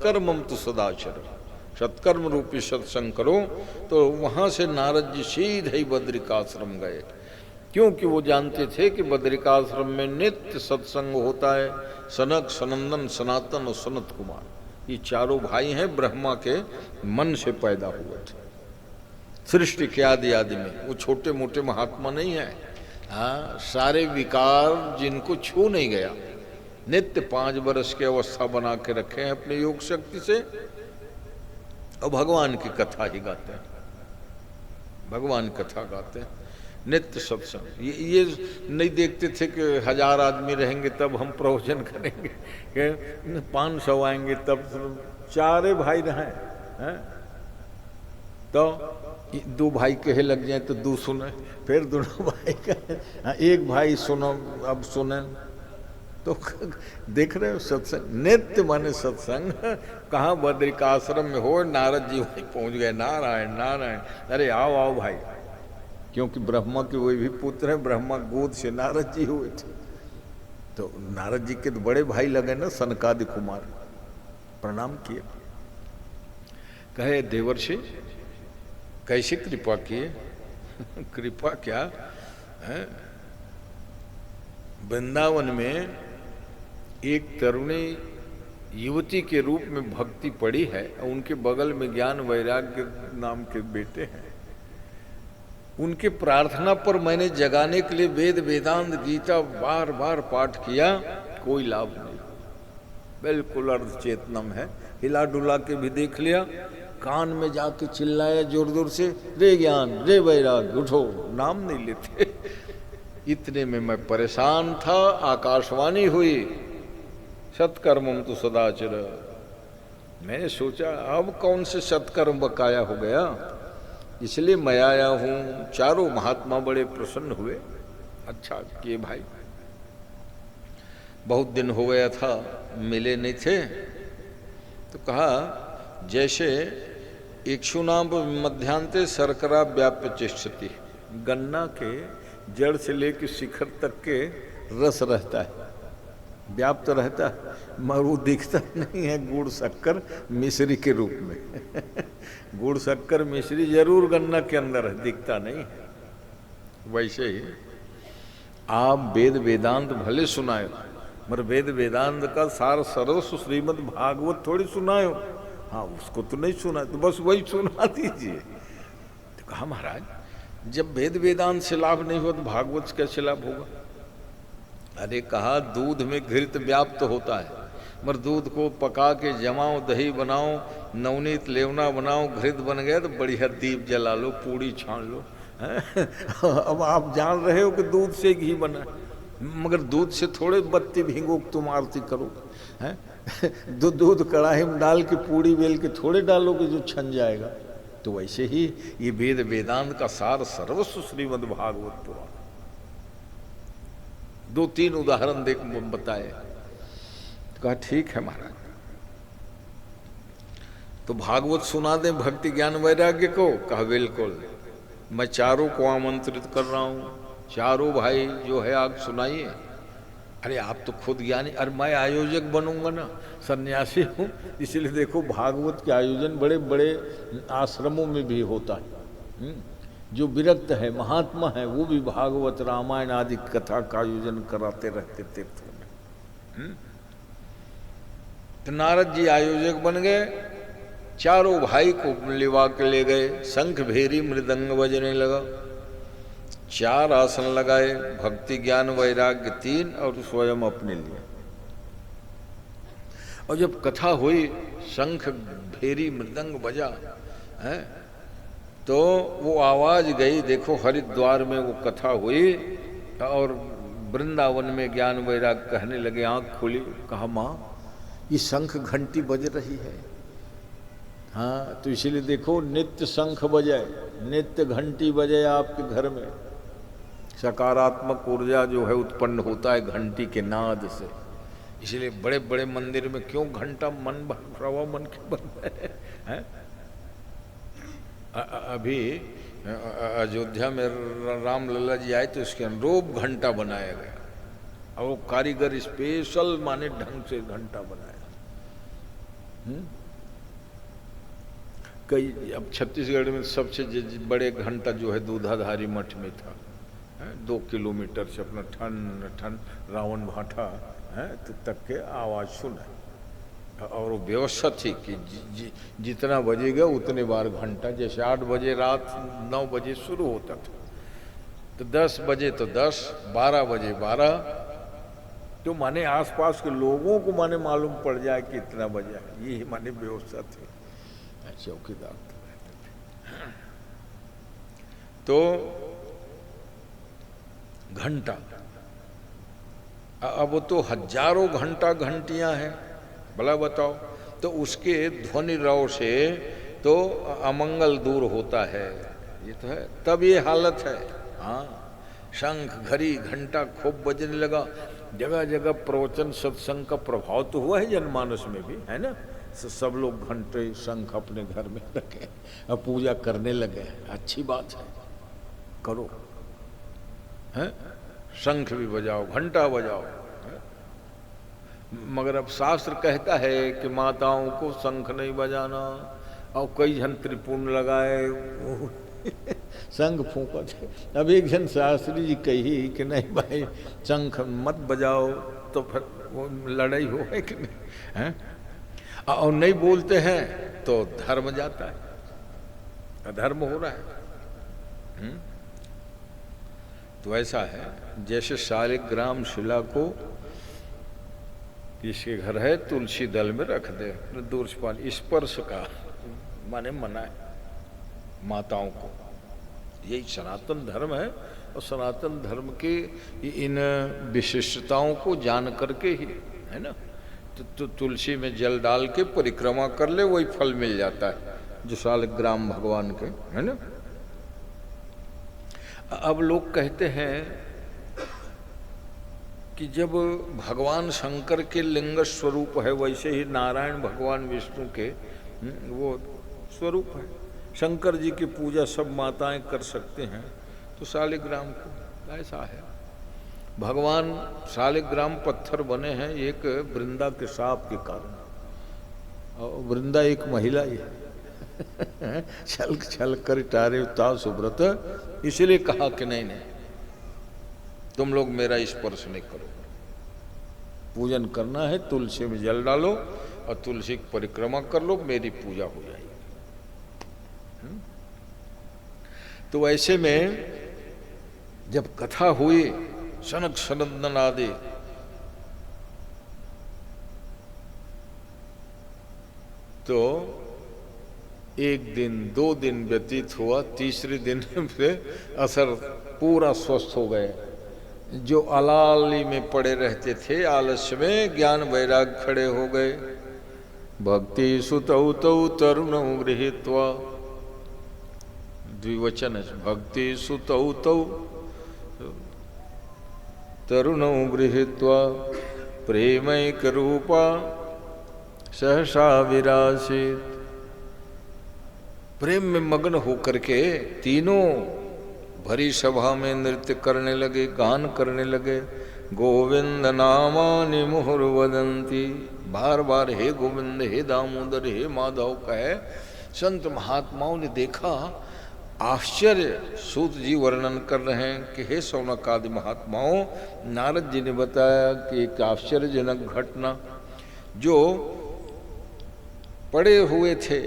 सत्कर्मम तो सदाचर, सत्कर्म रूपी सत्संग करो। तो वहां से नारद जी सीधे ही बद्रिकाश्रम गए, क्योंकि वो जानते थे कि बद्रिकाश्रम में नित्य सत्संग होता है। सनक, सनंदन, सनातन और सनत कुमार, ये चारों भाई हैं, ब्रह्मा के मन से पैदा हुए थे सृष्टि के आदि आदि में। वो छोटे मोटे महात्मा नहीं है, हाँ, सारे विकार जिनको छू नहीं गया, नित्य 5 वर्ष की अवस्था बना के रखे हैं अपने योग शक्ति से, और भगवान की कथा ही गाते हैं, भगवान कथा गाते हैं, नित्य सत्संग। ये नहीं देखते थे कि 1000 आदमी रहेंगे तब हम प्रवचन करेंगे, कि 500 आएंगे तब। चारे भाई रहें हैं, तो 2 भाई कहे लग जाए तो 2 सुने, फिर दोनों भाई कहे, एक भाई सुनो अब सुने। तो देख रहे हो सत्संग, नित्य माने सत्संग। कहाँ बद्रिकाश्रम में हो, नारद जी वहीं पहुंच गए, नारायण नारायण, अरे आओ आओ भाई, क्योंकि ब्रह्मा के वही भी पुत्र हैं, ब्रह्मा गोद से नारद जी हुए थे। तो नारद जी के तो बड़े भाई लगे ना, सनकादि कुमार, प्रणाम किए, कहे देवर्षि कैसे कृपा किए? कृपा क्या है? वृंदावन में एक तरुणी युवती के रूप में भक्ति पड़ी है, उनके बगल में ज्ञान वैराग्य नाम के बेटे हैं। उनके प्रार्थना पर मैंने जगाने के लिए वेद वेदांत गीता बार बार पाठ किया, कोई लाभ नहीं, बिल्कुल अर्ध चेतनम है। हिला डुला के भी देख लिया, कान में जाके चिल्लाया जोर जोर से, रे ज्ञान रे वैराग्य उठो, नाम नहीं लेते। इतने में मैं परेशान था, आकाशवाणी हुई, सत्कर्मम तो सदाचर। मैंने सोचा अब कौन से सत्कर्म बकाया हो गया, इसलिए मैं आया हूँ। चारों महात्मा बड़े प्रसन्न हुए, अच्छा किए भाई, बहुत दिन हो गया था मिले नहीं थे। तो कहा जैसे इक्षुनाम मध्यांते शर्करा व्याप्य चेष्टति, गन्ना के जड़ से लेकर शिखर तक के रस रहता है, व्याप्त रहता है, मगर वो दिखता नहीं है गुड़ शक्कर मिश्री के रूप में। गुड़ शक्कर मिश्री जरूर गन्ना के अंदर है, दिखता नहीं है। वैसे ही आप वेद वेदांत भले सुनाए, मगर वेद वेदांत का सार सर्वस्व श्रीमद् भागवत थोड़ी सुनायो, हाँ उसको तो नहीं सुना, तो बस वही सुना दीजिए। तो कहा महाराज जब वेद वेदांत से लाभ नहीं हुआ तो भागवत से कैसे लाभ होगा? अरे कहा दूध में घृत व्याप्त होता है, मगर दूध को पका के जमाओ, दही बनाओ, नवनीत लेवना बनाओ, घृत बन गया तो बढ़िया दीप जला लो, पूड़ी छान लो। अब आप जान रहे हो कि दूध से घी बना, मगर दूध से थोड़े बत्ती भिंगो तुम आरती करो, हैं? दूध कढ़ाई में डाल के पूड़ी बेल के थोड़े डालोगे जो छन जाएगा। तो वैसे ही ये वेद वेदांत का सार सर्वस्व श्रीमद् भागवत पुराण। 2-3 उदाहरण देख बताए। तो कहा ठीक है महाराज, तो भागवत सुना दें भक्ति ज्ञान वैराग्य को? कहा बिल्कुल, मैं चारों को आमंत्रित कर रहा हूँ, चारों भाई जो है आप सुनाइए। अरे आप तो खुद ज्ञानी, अरे मैं आयोजक बनूंगा ना, सन्यासी हूँ, इसलिए देखो भागवत के आयोजन बड़े बड़े आश्रमों में भी होता है। जो विरक्त है, महात्मा है, वो भी भागवत रामायण आदि कथा का आयोजन कराते रहते तीर्थों में। तो नारद जी आयोजक बन गए, चारों भाई को लिवा के ले गए, शंख भेरी मृदंग बजने लगा, 4 आसन लगाए, भक्ति ज्ञान वैराग्य 3 और स्वयं अपने लिए। और जब कथा हुई, शंख भेरी मृदंग बजा है, तो वो आवाज गई, देखो हरिद्वार में वो कथा हुई और वृंदावन में ज्ञान वैराग्य कहने लगे, आंख खुली, कहा माँ ये शंख घंटी बज रही है। हाँ तो इसीलिए देखो नित्य शंख बजाए, नित्य घंटी बजाए आपके घर में, सकारात्मक ऊर्जा जो है उत्पन्न होता है घंटी के नाद से। इसलिए बड़े बड़े मंदिर में क्यों घंटा मन भर हुआ, मन के बन है। अभी अयोध्या में रामलला जी आए तो उसके अनुरूप घंटा बनाया गया, और वो कारीगर स्पेशल माने ढंग से घंटा बनाया। कई अब छत्तीसगढ़ में सबसे बड़े घंटा जो है दूधाधारी मठ में था, 2 किलोमीटर से अपना ठन ठन रावण भाटा है तो तक के आवाज़ सुना, और वो व्यवस्था थी कि जितना बजेगा उतने बार घंटा, जैसे 8 बजे रात 9 बजे शुरू होता था तो 10 बजे तो 10, 12 बजे 12, तो माने आसपास के लोगों को माने मालूम पड़ जाए कि इतना बजा है, ये माने व्यवस्था थी, चौकीदार तो घंटा। अब तो हजारों घंटा घंटियां हैं, भला बताओ, तो उसके ध्वनि राव से तो अमंगल दूर होता है, ये तो है, तब ये हालत है। हाँ, शंख घड़ी घंटा खूब बजने लगा, जगह जगह प्रवचन सत्संग का प्रभाव तो हुआ है जनमानस में भी, है ना, सब लोग घंटे शंख अपने घर में रखे और पूजा करने लगे, अच्छी बात है, करो, हैं, शंख भी बजाओ घंटा बजाओ, मगर अब शास्त्र कहता है कि माताओं को शंख नहीं बजाना, और कई जन त्रिपुण लगाए शंख फूंका थे। अब एक जन शास्त्री जी कही कि नहीं भाई शंख मत बजाओ, तो फिर वो लड़ाई हो है कि नहीं, हैं, और नहीं बोलते हैं तो धर्म जाता है, अधर्म हो रहा है। तो ऐसा है जैसे शालिग्राम शिला को इसके घर है तुलसी दल में रख दे, दूरपाल स्पर्श का माने मना है माताओं को, यही सनातन धर्म है। और सनातन धर्म के इन विशिष्टताओं को जान करके ही, है ना, तो तुलसी में जल डाल के परिक्रमा कर ले, वही फल मिल जाता है जो शालिग्राम भगवान के, है ना। अब लोग कहते हैं कि जब भगवान शंकर के लिंग स्वरूप है, वैसे ही नारायण भगवान विष्णु के वो स्वरूप है, शंकर जी की पूजा सब माताएं कर सकते हैं, तो शालिग्राम को ऐसा है। भगवान शालिग्राम पत्थर बने हैं एक वृंदा के साप के कारण, और वृंदा एक महिला ही है छल छल कर टारे ता सुब्रत, इसलिए कहा कि नहीं नहीं तुम लोग मेरा स्पर्श नहीं करो, पूजन करना है तुलसी में जल डालो और तुलसी की परिक्रमा कर लो, मेरी पूजा हो जाएगी। तो ऐसे में जब कथा हुई सनक सनंदन आदि, तो 1 दिन 2 दिन व्यतीत हुआ, तीसरे दिन से असर पूरा स्वस्थ हो गए। जो अलाली में पड़े रहते थे आलस्य में, ज्ञान वैराग खड़े हो गए। भक्ति सुतौ तौ तरुणौ गृहीत्वा, द्विवचन है, भक्ति सुतौ तौ तरुणौ गृहीत्वा प्रेमैक रूपा सहसा विरासित। प्रेम में मग्न होकर के तीनों भरी सभा में नृत्य करने लगे, गान करने लगे। गोविंद नामानि मुहुर्वदन्ति, बार बार हे गोविंद, हे दामोदर, हे माधव कहे। संत महात्माओं ने देखा, आश्चर्य सूत जी वर्णन कर रहे हैं कि हे शौनक आदि महात्माओं, नारद जी ने बताया कि एक आश्चर्यजनक घटना, जो पड़े हुए थे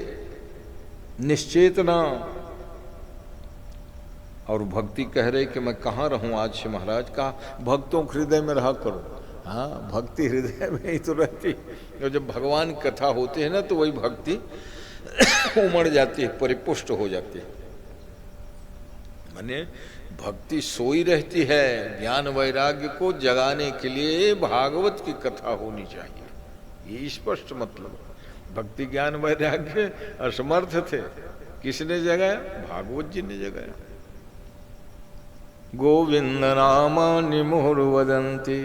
निश्चेतना और भक्ति कह रहे कि मैं कहाँ रहूं आज से महाराज, कहा भक्तों के हृदय में रहा करो। हाँ, भक्ति हृदय में ही तो रहती, और जब भगवान की कथा होती है ना तो वही भक्ति उमड़ जाती है, परिपुष्ट हो जाती है। माने भक्ति सोई रहती है, ज्ञान वैराग्य को जगाने के लिए भागवत की कथा होनी चाहिए, ये स्पष्ट मतलब। भक्ति ज्ञान वैराग्य असमर्थ थे, किसने जगाया? भागवत जी ने जगाया। गोविंद नामानि मुहुर्वदन्ति,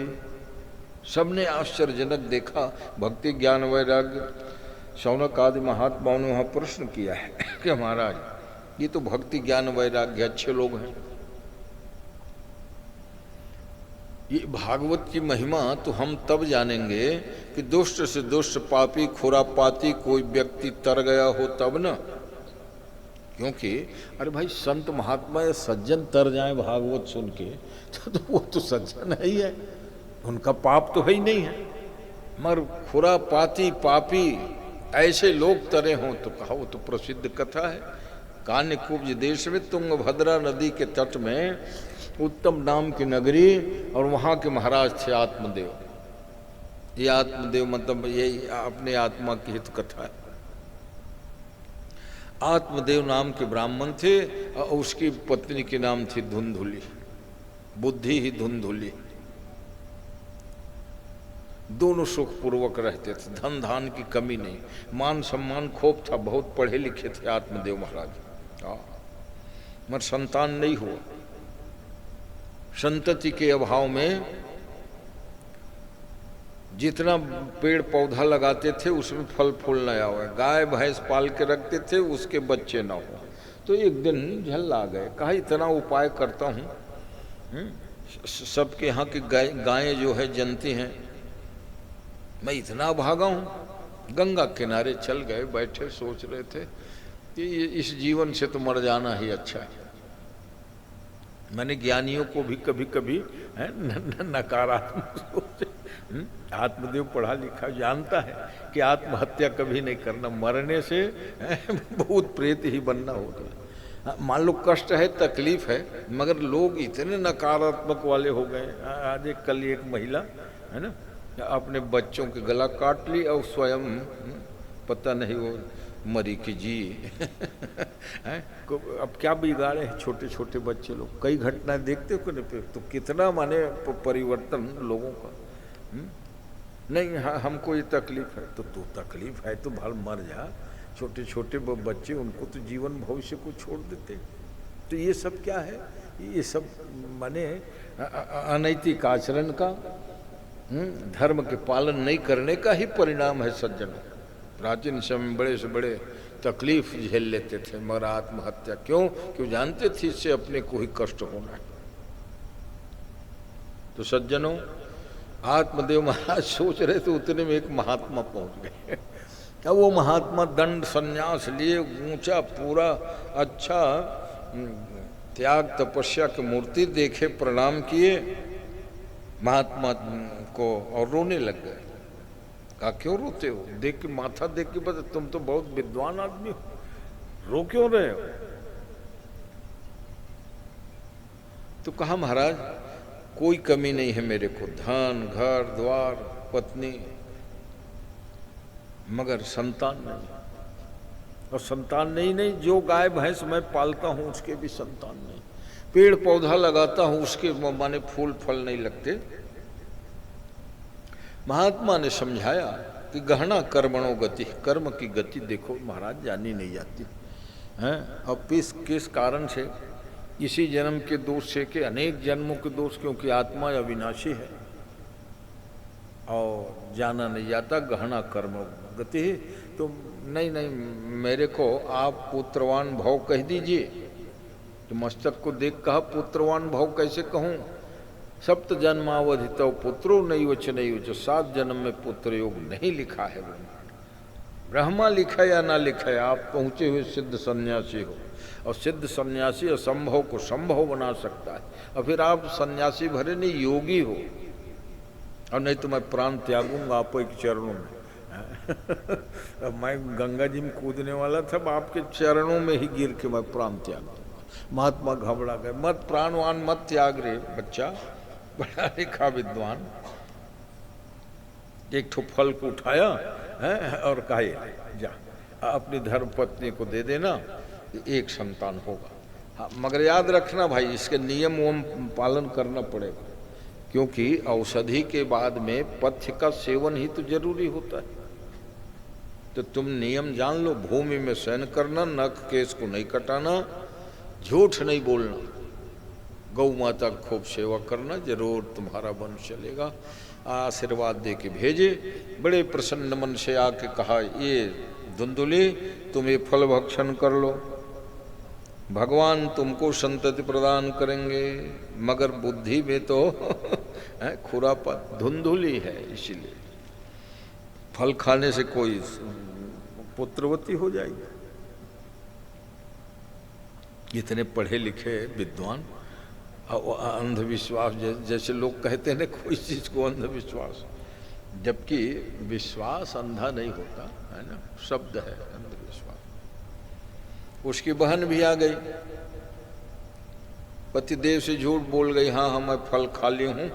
सबने आश्चर्यजनक देखा भक्ति ज्ञान वैराग्य। शौनक आदि महात्माओं ने वहाँ प्रश्न किया है कि महाराज ये तो भक्ति ज्ञान वैराग्य अच्छे लोग हैं, ये भागवत की महिमा तो हम तब जानेंगे कि दुष्ट से दुष्ट पापी खुरापाती कोई व्यक्ति तर गया हो तब न। क्योंकि अरे भाई संत महात्मा या सज्जन तर जाए भागवत सुन के तो वो तो सज्जन है ही है, उनका पाप तो है ही नहीं है। मगर खुरापाती पापी ऐसे लोग तरे हों तो कहा, वो तो प्रसिद्ध कथा है। कान्यकुब्ज देश में तुंगभद्रा नदी के तट में उत्तम नाम की नगरी, और वहाँ के महाराज थे आत्मदेव। ये आत्मदेव मतलब यही अपने आत्मा की हित कथा है। आत्मदेव नाम के ब्राह्मण थे और उसकी पत्नी के नाम थी धुंधुली, बुद्धि ही धुंधुली। दोनों सुखपूर्वक रहते थे, धन धान की कमी नहीं, मान सम्मान खूब था, बहुत पढ़े लिखे थे आत्मदेव महाराज। मगर संतान नहीं हुआ। संतति के अभाव में जितना पेड़ पौधा लगाते थे उसमें फल फूल न आवे, गाय भैंस पाल के रखते थे उसके बच्चे ना हो। तो एक दिन झल आ गए, कहा इतना उपाय करता हूँ, सबके यहाँ की गायें जो है जनती हैं, मैं इतना भागा हूँ। गंगा किनारे चल गए, बैठे सोच रहे थे कि इस जीवन से तो मर जाना ही अच्छा है। मैंने ज्ञानियों को भी कभी कभी नकारात्मक सोच, आत्मदेव पढ़ा लिखा जानता है कि आत्महत्या कभी नहीं करना, मरने से बहुत प्रेत ही बनना होगा। मान लो कष्ट है, तकलीफ है, मगर लोग इतने नकारात्मक वाले हो गए। आज एक कल एक महिला है ना, अपने बच्चों के गला काट ली और स्वयं पता नहीं वो मरी की जी। अब क्या बिगाड़े हैं छोटे छोटे बच्चे लोग। कई घटनाएं देखते हो कि तो कितना माने परिवर्तन लोगों का। नहीं हमको ये तकलीफ है, तो तू तकलीफ है तो भल मर जा। छोटे छोटे बच्चे, उनको तो जीवन भविष्य को छोड़ देते। तो ये सब क्या है, ये सब माने अनैतिक आचरण का, धर्म के पालन नहीं करने का ही परिणाम है सज्जन। प्राचीन समय में बड़े से बड़े तकलीफ झेल लेते थे, मगर आत्महत्या क्यों? क्यों जानते थे इससे अपने को ही कष्ट होना है। तो सज्जनों, आत्मदेव महाराज सोच रहे थे, उतने में एक महात्मा पहुंच गए। अब वो महात्मा दंड संन्यास लिए, ऊंचा पूरा अच्छा त्याग तपस्या की मूर्ति देखे, प्रणाम किए महात्मा को और रोने लग गए। कहा क्यों रोते हो? देख के माथा देख के बता, तुम तो बहुत विद्वान आदमी हो, रो क्यों रहे हो? तो कहा महाराज कोई कमी नहीं है मेरे को, धन घर द्वार पत्नी, मगर संतान नहीं। और संतान नहीं, जो गाय भैंस मैं पालता हूं उसके भी संतान नहीं। पेड़ पौधा लगाता हूं उसके माने फूल फल नहीं लगते। महात्मा ने समझाया कि गहना कर्मणो गति, कर्म की गति देखो महाराज जानी नहीं जाती है। अब किस कारण से? इसी जन्म के दोष से कि अनेक जन्मों के दोष, क्योंकि आत्मा अविनाशी है और जाना नहीं जाता। गहना कर्म गति है। तो नहीं मेरे को आप पुत्रवान भव कह दीजिए। तो मस्तक को देख कहा पुत्रवान भव कैसे कहूँ? सप्त जन्मावधि तो पुत्रो नहीं वच नहीं वच, 7 जन्म में पुत्र योग नहीं लिखा है। ब्रह्मा लिखा या ना लिखा है, आप पहुँचे हुए सिद्ध सन्यासी हो, और सिद्ध सन्यासी असंभव को संभव बना सकता है। और फिर आप सन्यासी भरे नहीं, योगी हो। और नहीं तो मैं प्राण त्यागूंगा आप एक चरणों में। अब मैं गंगा जी में कूदने वाला था, आपके चरणों में ही गिर के मैं प्राण त्याग दूंगा। महात्मा घबरा गए। मत प्राणवान मत त्याग रे बच्चा, बड़ा लिखा विद्वान। एक ठो फल को उठाया है और कहा जा अपनी धर्म पत्नी को दे देना, एक संतान होगा। हाँ, मगर याद रखना भाई, इसके नियम वम पालन करना पड़ेगा, क्योंकि औषधि के बाद में पथ्य का सेवन ही तो जरूरी होता है। तो तुम नियम जान लो, भूमि में शयन करना, नख केस को नहीं कटाना, झूठ नहीं बोलना, गौ माता की खूब सेवा करना, जरूर तुम्हारा वंश चलेगा। आशीर्वाद दे के भेजे। बड़े प्रसन्न मन से आके कहा, ये धुंधुली तुम ये फल भक्षण कर लो, भगवान तुमको संतति प्रदान करेंगे, मगर बुद्धि में तो है, खुरापात धुंधुली है। इसीलिए फल खाने से कोई पुत्रवती हो जाएगी। इतने पढ़े लिखे विद्वान अंधविश्वास, जैसे लोग कहते हैं ना कोई चीज को अंधविश्वास, जबकि विश्वास अंधा नहीं होता है ना, शब्द है अंधविश्वास। उसकी बहन भी आ गई, पतिदेव से झूठ बोल गई, हाँ हाँ मैं फल खा ली हूँ,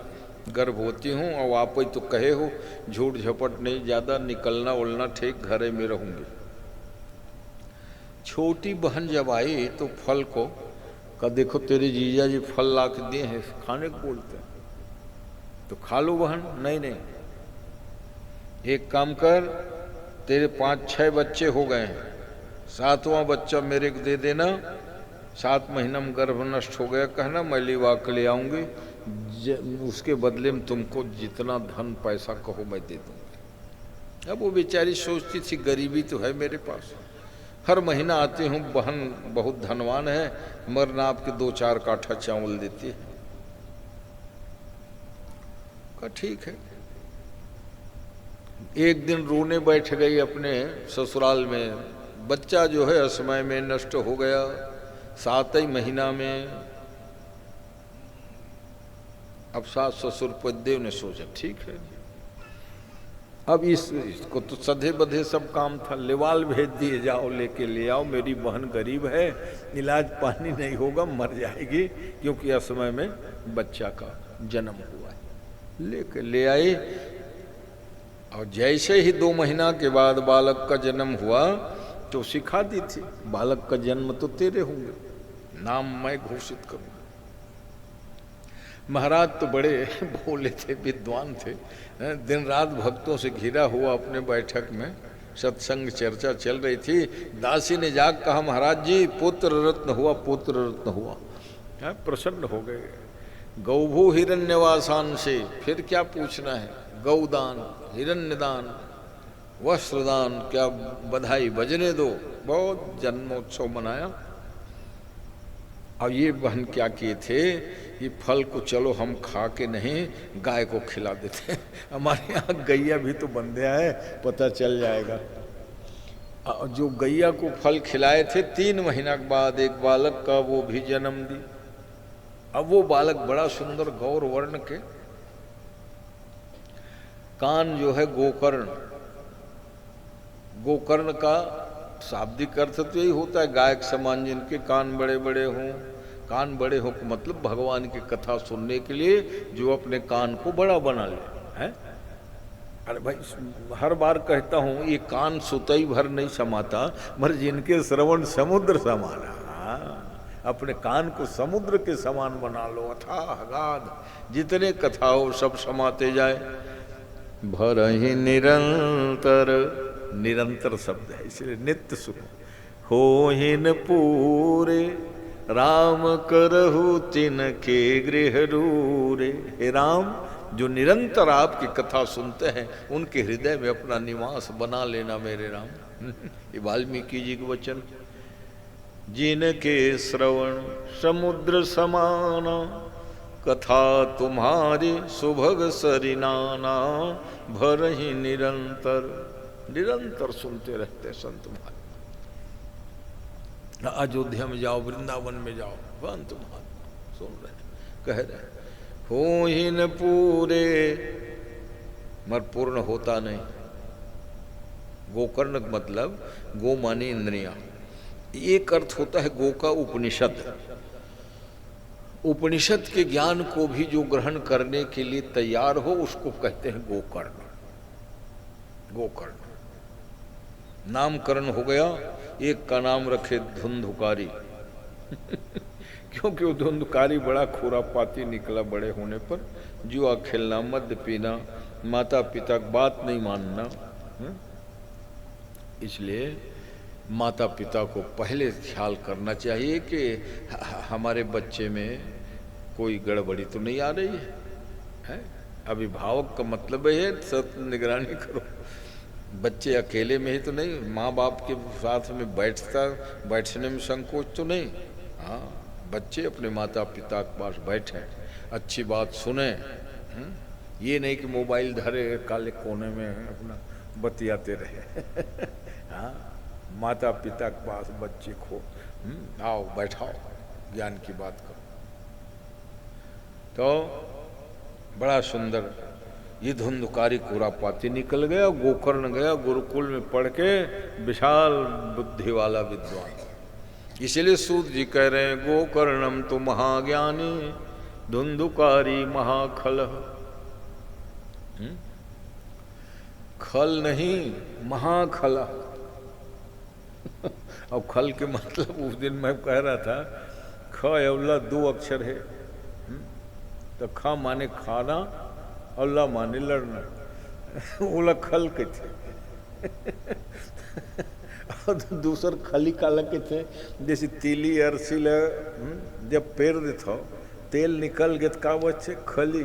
गर्भवती हूँ, और आप ही तो कहे हो झूठ झपट नहीं, ज़्यादा निकलना उलना ठीक, घरे में रहूँगी। छोटी बहन जब आई तो फल को कहा, देखो तेरे जीजा जी फल ला के दिए हैं, खाने को बोलते हैं, तो खा लो बहन। नहीं नहीं, एक काम कर, तेरे 5-6 बच्चे हो गए हैं, 7वां बच्चा मेरे को दे देना, 7 महीना में गर्भ नष्ट हो गया, कहना मैं लिवा के ले आऊँगी, उसके बदले में तुमको जितना धन पैसा कहो मैं दे दूँगी। अब वो बेचारी सोचती थी गरीबी तो है मेरे पास, हर महीना आती हूँ, बहन बहुत धनवान है, मरना आपके 2-4 काठा चावल देती है। कहा ठीक है। एक दिन रोने बैठ गई अपने ससुराल में, बच्चा जो है असमय में नष्ट हो गया, 7 ही महीना में। अब सास ससुर पतिदेव ने सोचा ठीक है, अब इसको तो सधे बधे सब काम था, लेवाल भेज दिए, जाओ लेके ले आओ, मेरी बहन गरीब है, इलाज पानी नहीं होगा, मर जाएगी, क्योंकि असमय में बच्चा का जन्म हुआ है। लेके ले आए, और जैसे ही 2 महीना के बाद बालक का जन्म हुआ तो सिखा दी थी, बालक का जन्म तो तेरे होंगे, नाम मैं घोषित करूँ। महाराज तो बड़े भोले थे, विद्वान थे, दिन रात भक्तों से घिरा हुआ अपने बैठक में सत्संग चर्चा चल रही थी। दासी ने जाग कहा, महाराज जी पुत्र रत्न हुआ, पुत्र रत्न हुआ। प्रसन्न हो गए। गौभू हिरण्यवासान से फिर क्या पूछना है, गौदान, हिरण्यदान, वस्त्रदान, क्या बधाई बजने दो। बहुत जन्मोत्सव मनाया। अब ये बहन क्या किए थे, ये फल को चलो हम खा के नहीं गाय को खिला देते हैं, हमारे यहाँ गैया भी तो बंधे है, पता चल जाएगा। जो गैया को फल खिलाए थे, 3 महीना के बाद एक बालक का वो भी जन्म दी। अब वो बालक बड़ा सुंदर गौर वर्ण के, कान जो है गोकर्ण, गोकर्ण का शाब्दिक अर्थ तो यही होता है गाय के समान, जिनके कान बड़े बड़े हों। कान बड़े हो मतलब भगवान की कथा सुनने के लिए जो अपने कान को बड़ा बना ले है। अरे भाई हर बार कहता हूँ, ये कान सुतई भर नहीं समाता, मगर जिनके श्रवण समुद्र समाना। अपने कान को समुद्र के समान बना लो, अथाह अगाध, जितने कथा हो सब समाते जाए। भर ही निरंतर, निरंतर शब्द है इसलिए नित्य सुनो। हो ही न पूरे राम करहु तिनके गृह रूरे। हे राम, जो निरंतर आपकी कथा सुनते हैं उनके हृदय में अपना निवास बना लेना मेरे राम। ये वाल्मीकि जी के वचन। जिनके श्रवण समुद्र समाना, कथा तुम्हारी सुभग सरिनाना। भर ही निरंतर, निरंतर सुनते रहते संत महात्मा। अयोध्या में जाओ, वृंदावन में जाओ, संत महात्मा सुन रहे, कह रहे हो ही न पूरे, मर पूर्ण होता नहीं। गोकर्ण मतलब गो मानी इंद्रियां। एक अर्थ होता है गो का उपनिषद। उपनिषद के ज्ञान को भी जो ग्रहण करने के लिए तैयार हो उसको कहते हैं गोकर्ण। गोकर्ण नामकरण हो गया। एक का नाम रखे धुंधुकारी क्योंकि वो धुंधुकारी बड़ा खुरापाती निकला बड़े होने पर। जुआ खेलना, मद्य पीना, माता पिता की बात नहीं मानना। इसलिए माता पिता को पहले ख्याल करना चाहिए कि हमारे बच्चे में कोई गड़बड़ी तो नहीं आ रही है। अभिभावक का मतलब है सत निगरानी करो। बच्चे अकेले में ही तो नहीं, माँ बाप के साथ में बैठने में संकोच तो नहीं। हाँ, बच्चे अपने माता पिता के पास बैठें, अच्छी बात सुने, ये नहीं कि मोबाइल धरे काले कोने में अपना बतियाते रहे। हाँ, माता पिता के पास बच्चे को आओ बैठाओ ज्ञान की बात करो। तो बड़ा सुंदर ये धुंधकारी खुरापाती निकल गया। गोकर्ण गया, गुरुकुल में पढ़ के विशाल बुद्धि वाला विद्वान। इसलिए सूत जी कह रहे हैं गोकर्णम तो महाज्ञानी धुंधुकारी महाखल। खल नहीं महाखला। अब खल के मतलब उस दिन मैं कह रहा था ख अवला 2 अक्षर है। तो ख माने खाना, अल्लाह माने लड़ना। बोला खल के थे। और दूसर खली काला के थे, जैसे तीली अरसिल जब पेड़ दे था तेल निकल गए तो का बच्चे खली।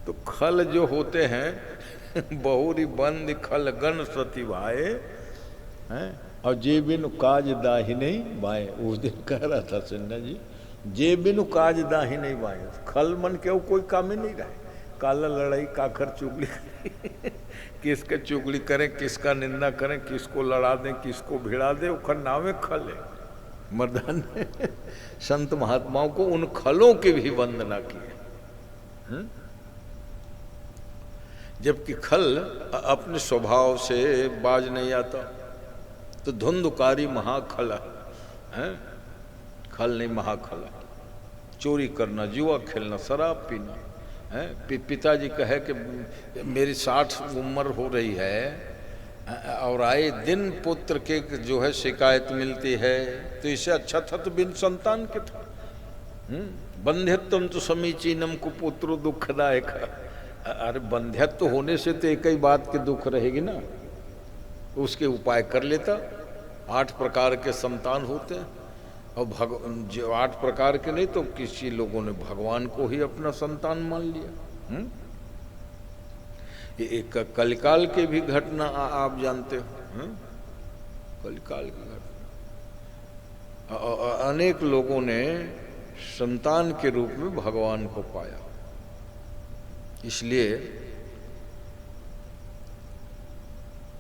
तो खल जो होते हैं बहुरी बंद खल गण सती भाए हैं, और जे बिनु काज दाही नहीं बाए। उस दिन कह रहा था सिन्हा जी, जे बिनु काज दाही नहीं बाए। खल मन के कोई काम ही नहीं रहे। काला लड़ाई काखर चुगली किसके चुगली करें, किसका निंदा करें, किसको लड़ा दें, किसको भिड़ा दें, उखर नामे खल है। मर्दान ने संत महात्माओं को उन खलों की भी वंदना की है। जबकि खल अपने स्वभाव से बाज नहीं आता। तो धुंधकारी महाखला है, खल नहीं महाखला। चोरी करना, जुआ खेलना, शराब पीना है। पिताजी कहे कि मेरी 60 उम्र हो रही है और आए दिन पुत्र के जो है शिकायत मिलती है, तो इससे अच्छा था तो बिन संतान के था। बंध्यत्वम तो समीचीनम कुपुत्रो दुखदायक। अरे बंध्यत्व होने से तो एक ही बात की दुख रहेगी ना, उसके उपाय कर लेता। 8 प्रकार के संतान होते हैं, और जो 8 प्रकार के नहीं तो किसी लोगों ने भगवान को ही अपना संतान मान लिया। एक कलिकाल के भी घटना आप जानते हो। कलिकाल की घटना, अनेक लोगों ने संतान के रूप में भगवान को पाया। इसलिए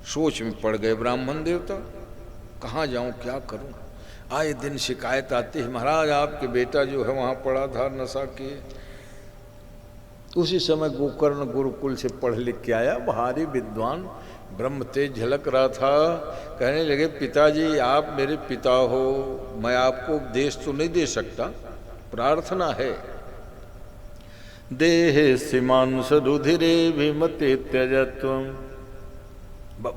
सोच में पड़ गए ब्राह्मण देवता, कहाँ जाऊं, क्या करूं। आए दिन शिकायत आती है, महाराज आपके बेटा जो है वहाँ पड़ा था नशा किए। उसी समय गोकर्ण गुरुकुल से पढ़ लिख के आया, भारी विद्वान, ब्रह्म तेज झलक रहा था। कहने लगे पिताजी आप मेरे पिता हो, मैं आपको उपदेश तो नहीं दे सकता, प्रार्थना है। देहे सीमांस रुधिरे विमते त्यजत्वम।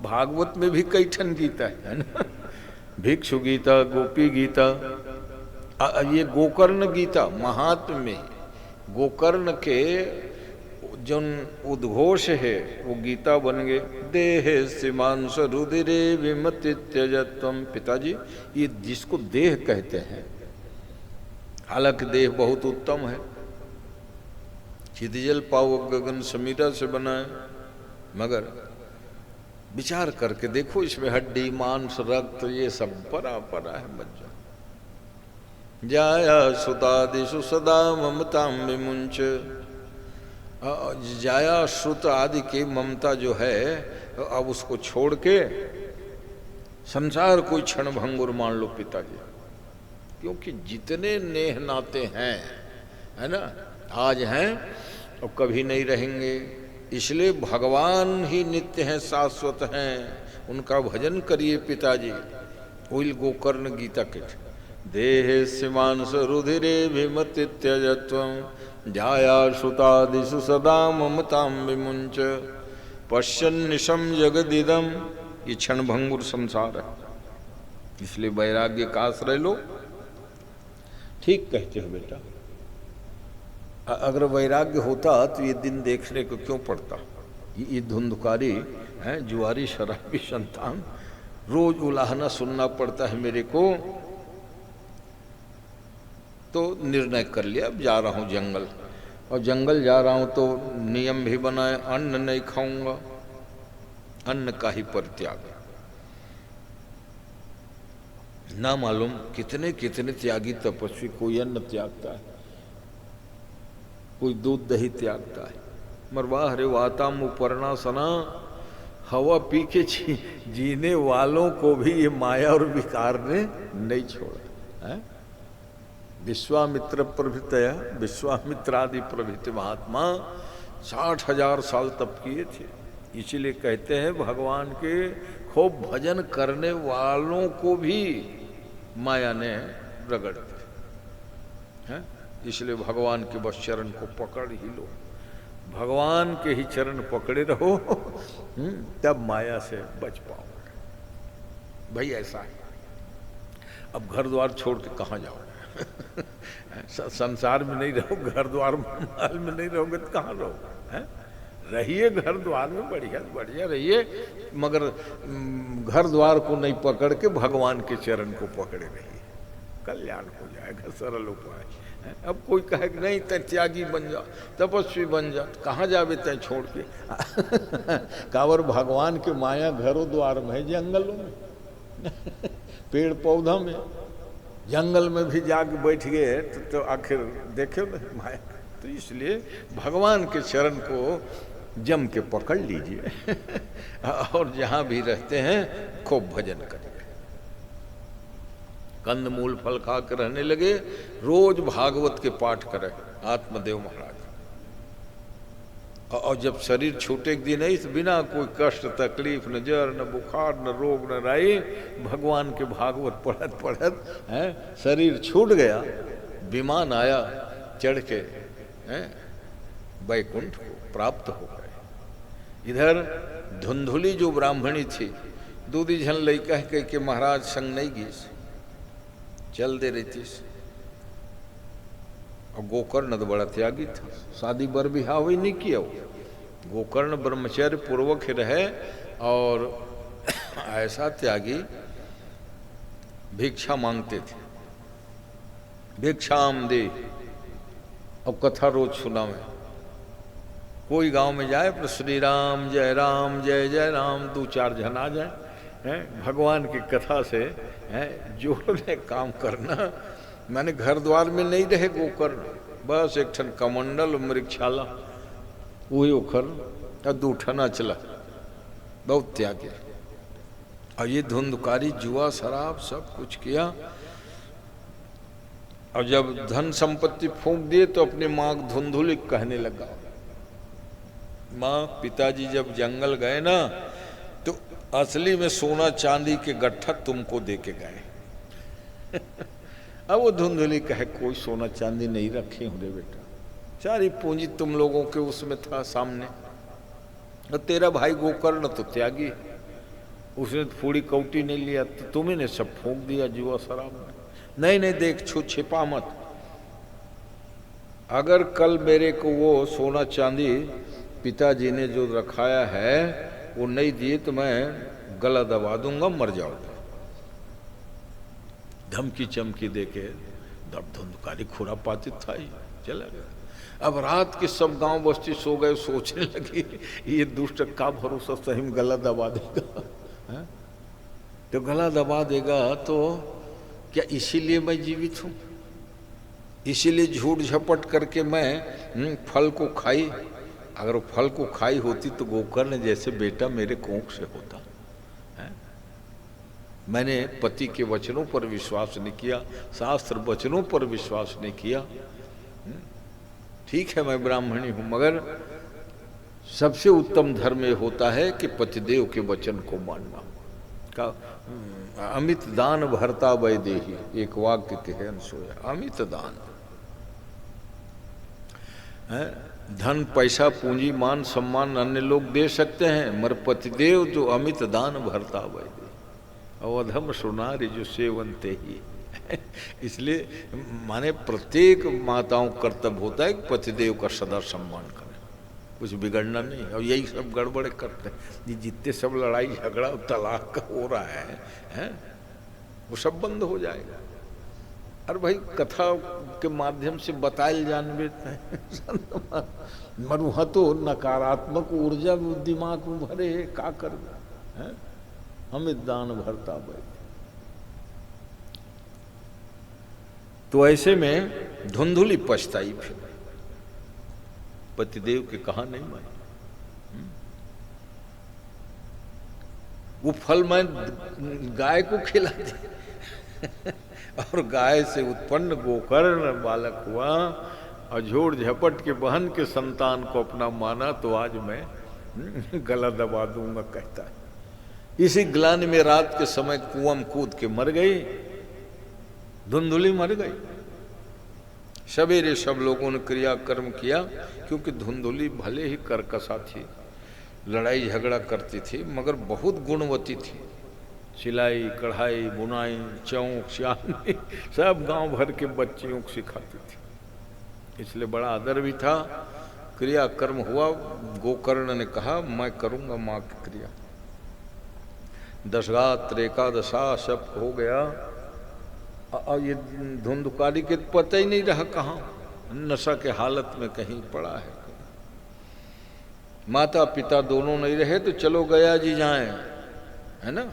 भागवत में भी कई ठन गीता है ना, भिक्षु गीता, गोपी गीता, ये गोकर्ण गीता महात्म्य में गोकर्ण के जो उद्घोष है वो गीता बन गए। देह सीमांस रुधिरे विमति त्यजत्वम। पिताजी ये जिसको देह कहते हैं, हालांकि देह बहुत उत्तम है, क्षितिजल पावक गगन समीरा से बना है, मगर विचार करके देखो इसमें हड्डी मांस रक्त ये सब परा परा है बच्चा। जाया सुतादिशु सदा ममता विमुंच। जाया श्रुत आदि की ममता जो है अब उसको छोड़ के संसार कोई क्षण भंगुर मान लो पिताजी, क्योंकि जितने नेह नाते हैं है ना, आज हैं और कभी नहीं रहेंगे। इसलिए भगवान ही नित्य हैं, शाश्वत हैं, उनका भजन करिए पिताजी। वही गोकर्ण गीता के देह सीमांस रुधिरे विमति त्यजत्वं ध्याया श्रुतादिषु सदा ममतां विमुंच पश्यन्निशं जगदिदं। ये क्षण भंगुर संसार है, इसलिए वैराग्य का आश्रय लो। ठीक कहते हो बेटा, अगर वैराग्य होता तो ये दिन देखने को क्यों पड़ता। ये धुंधकारी हैं, जुआरी शराबी संतान, रोज उलाहना सुनना पड़ता है मेरे को। तो निर्णय कर लिया अब जा रहा हूँ जंगल, और जंगल जा रहा हूँ तो नियम भी बनाए, अन्न नहीं खाऊंगा, अन्न का ही परित्याग। ना मालूम कितने कितने त्यागी तपस्वी कोई अन्न त्यागता है। कोई दूध दही त्यागता है। मरवा हरे वाताम उपरना सना, हवा पी के जीने वालों को भी ये माया और विकार ने नहीं छोड़ा है। विश्वामित्र प्रभृतया, विश्वामित्रादि प्रभृति महात्मा 60,000 साल तप किए थे। इसीलिए कहते हैं भगवान के खूब भजन करने वालों को भी माया ने रगड़ दिया है। इसलिए भगवान के बस चरण को पकड़ ही लो, भगवान के ही चरण पकड़े रहो, तब माया से बच पाओगे। भाई ऐसा है। अब घर द्वार छोड़ के कहाँ जाओगे? संसार में नहीं रहो, घर द्वार माल में नहीं रहोगे तो कहाँ रहोगे? रहिए घर द्वार में, बढ़िया बढ़िया रहिए, मगर घर द्वार को नहीं पकड़ के भगवान के चरण को पकड़े रहिए, कल्याण हो जाएगा। सरल उपाय। अब कोई कहे कि नहीं तय त्यागी बन जा, तपस्वी बन जा, कहाँ जावे तय छोड़ के? कावर भगवान के माया घरों द्वार में है, जंगलों में, पेड़ पौधा में, जंगल में भी जाके बैठ गए तो आखिर देखे ना माया। तो इसलिए भगवान के चरण को जम के पकड़ लीजिए और जहाँ भी रहते हैं खूब भजन करिए। कंदमूल फल खा कर रहने लगे, रोज भागवत के पाठ करें आत्मदेव महाराज। और जब शरीर छूटे दिन नहीं तो बिना कोई कष्ट तकलीफ, न जर न बुखार न रोग न राई, भगवान के भागवत पढ़त पढ़त है शरीर छूट गया, विमान आया चढ़ के वैकुंठ को प्राप्त हो गए। इधर धुंधुली जो ब्राह्मणी थी, दूधी झन लई कह के महाराज संग नहीं गीस, चल दे रही थी। और गोकर्ण तो बड़ा त्यागी था, शादी बर बिहाव ही नहीं किया वो। गोकर्ण ब्रह्मचर्य पूर्वक ही रहे और ऐसा त्यागी, भिक्षा मांगते थे, भिक्षाम दे। अब कथा रोज सुना में, कोई गांव में जाए तो श्री राम जय जय राम 2-4 जन आ जाए हैं, भगवान की कथा से हैं जोड़ने काम करना। मैंने घर द्वार में नहीं रहे गोकर्ण, बस एक ठन कमंडल मृक्षाला वही ओखर और 2 ठना चला, बहुत त्याग। और ये धुंधकारी जुआ शराब सब कुछ किया। और जब धन संपत्ति फूंक दिए तो अपनी माँ धुंधुली कहने लगा, माँ पिताजी जब जंगल गए ना तो असली में सोना चांदी के गट्ठा तुमको दे के गए। अब वो धुंधुली कहे कोई सोना चांदी नहीं रखे हूँ रे बेटा, सारी पूंजी तुम लोगों के उसमें था सामने। और तेरा भाई गोकर्ण तो त्यागी, उसने फूड़ी कौटी नहीं लिया तो तुम्ही ने सब फूंक दिया जुआ शराब में। नहीं नहीं देख छिपा मत, अगर कल मेरे को वो सोना चांदी पिताजी ने जो रखाया है वो नहीं दिए तो मैं गला दबा दूंगा, मर जाओगे। धमकी चमकी देके दब धुंधकारी खुरापाती था ही चला गया। अब रात के सब गांव बस्ती सो गए, सोचने लगी ये दुष्ट का भरोसा सही में गला दबा देगा है? तो गला दबा देगा तो क्या इसीलिए मैं जीवित हूँ? इसीलिए झूठ झपट करके मैं फल को खाई? अगर फल को खाई होती तो गोकर्ण जैसे बेटा मेरे कोख से होता है। मैंने पति के वचनों पर विश्वास नहीं किया, शास्त्र वचनों पर विश्वास नहीं किया। ठीक है मैं ब्राह्मणी हूँ, मगर सबसे उत्तम धर्म ये होता है कि पतिदेव के वचन को मानना। का अमित दान भरता वैदेही, एक वाक्य के सोया, अमित दान है। धन पैसा पूंजी मान सम्मान अन्य लोग दे सकते हैं, मगर पतिदेव जो अमित दान भरता वैदेही, अवधम सुनारी जो सेवनते ही। इसलिए माने प्रत्येक माताओं का कर्तव्य होता है कि पतिदेव का सदा सम्मान करें, कुछ बिगड़ना नहीं। और यही सब गड़बड़े करते हैं, जितने सब लड़ाई झगड़ा तलाक का हो रहा है वो सब बंद हो जाएगा। अरे भाई कथा के माध्यम से बतायल जानवे मरुहा तो नकारात्मक ऊर्जा दिमाग में भरे है, का कर हमें दान भरता भाई। तो ऐसे में धुंधुली पछताई, फिर पतिदेव के कहा नहीं माने। वो फल मैं गाय को खिला दी और गाय से उत्पन्न गोकर्ण बालक हुआ, अझोड़ झपट के बहन के संतान को अपना माना, तो आज मैं गला दबा दूंगा कहता है। इसी ग्लानि में रात के समय कुआं में कूद के मर गई, धुंधुली मर गई। सवेरे सब लोगों ने क्रियाकर्म किया, क्योंकि धुंधुली भले ही कर्कशा थी, लड़ाई झगड़ा करती थी, मगर बहुत गुणवती थी। सिलाई कढ़ाई बुनाई चौक चांदी सब गांव भर के बच्चियों को सिखाती थी, इसलिए बड़ा आदर भी था। क्रियाकर्म हुआ, गोकर्ण ने कहा मैं करूंगा माँ की क्रिया। दशगात्र एकादशा सब हो गया। और ये धुंधकारी के पता ही नहीं रहा कहाँ, नशा के हालत में कहीं पड़ा है। माता पिता दोनों नहीं रहे तो चलो गया जी जाएं, है ना,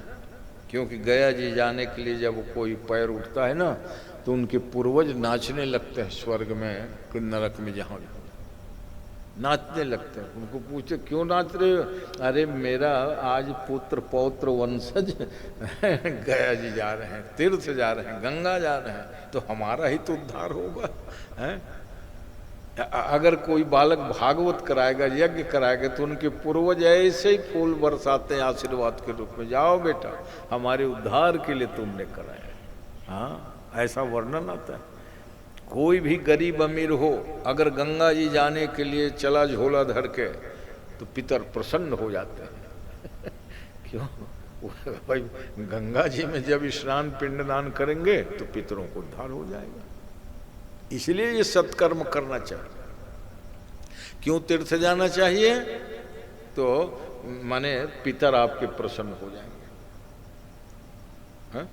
क्योंकि गया जी जाने के लिए जब कोई पैर उठता है ना तो उनके पूर्वज नाचने लगते हैं, स्वर्ग में कि नरक में जहाँ नाचने लगते हैं। उनको पूछते क्यों नाच रहे हो? अरे मेरा आज पुत्र पौत्र वंशज गया जी जा रहे हैं, तीर्थ जा रहे हैं, गंगा जा रहे हैं, तो हमारा ही तो उद्धार होगा। है अगर कोई बालक भागवत कराएगा, यज्ञ कराएगा, तो उनके पूर्वज ऐसे ही फूल बरसाते हैं आशीर्वाद के रूप में, जाओ बेटा हमारे उद्धार के लिए तुमने कराया। हाँ, ऐसा वर्णन आता है। कोई भी गरीब अमीर हो, अगर गंगा जी जाने के लिए चला झोला धर के, तो पितर प्रसन्न हो जाते हैं। क्यों? भाई गंगा जी में जब स्नान पिंडदान करेंगे तो पितरों को उद्धार हो जाएगा। इसलिए ये सत्कर्म करना चाहिए। क्यों तीर्थ जाना चाहिए? तो माने पितर आपके प्रसन्न हो जाएंगे। हा?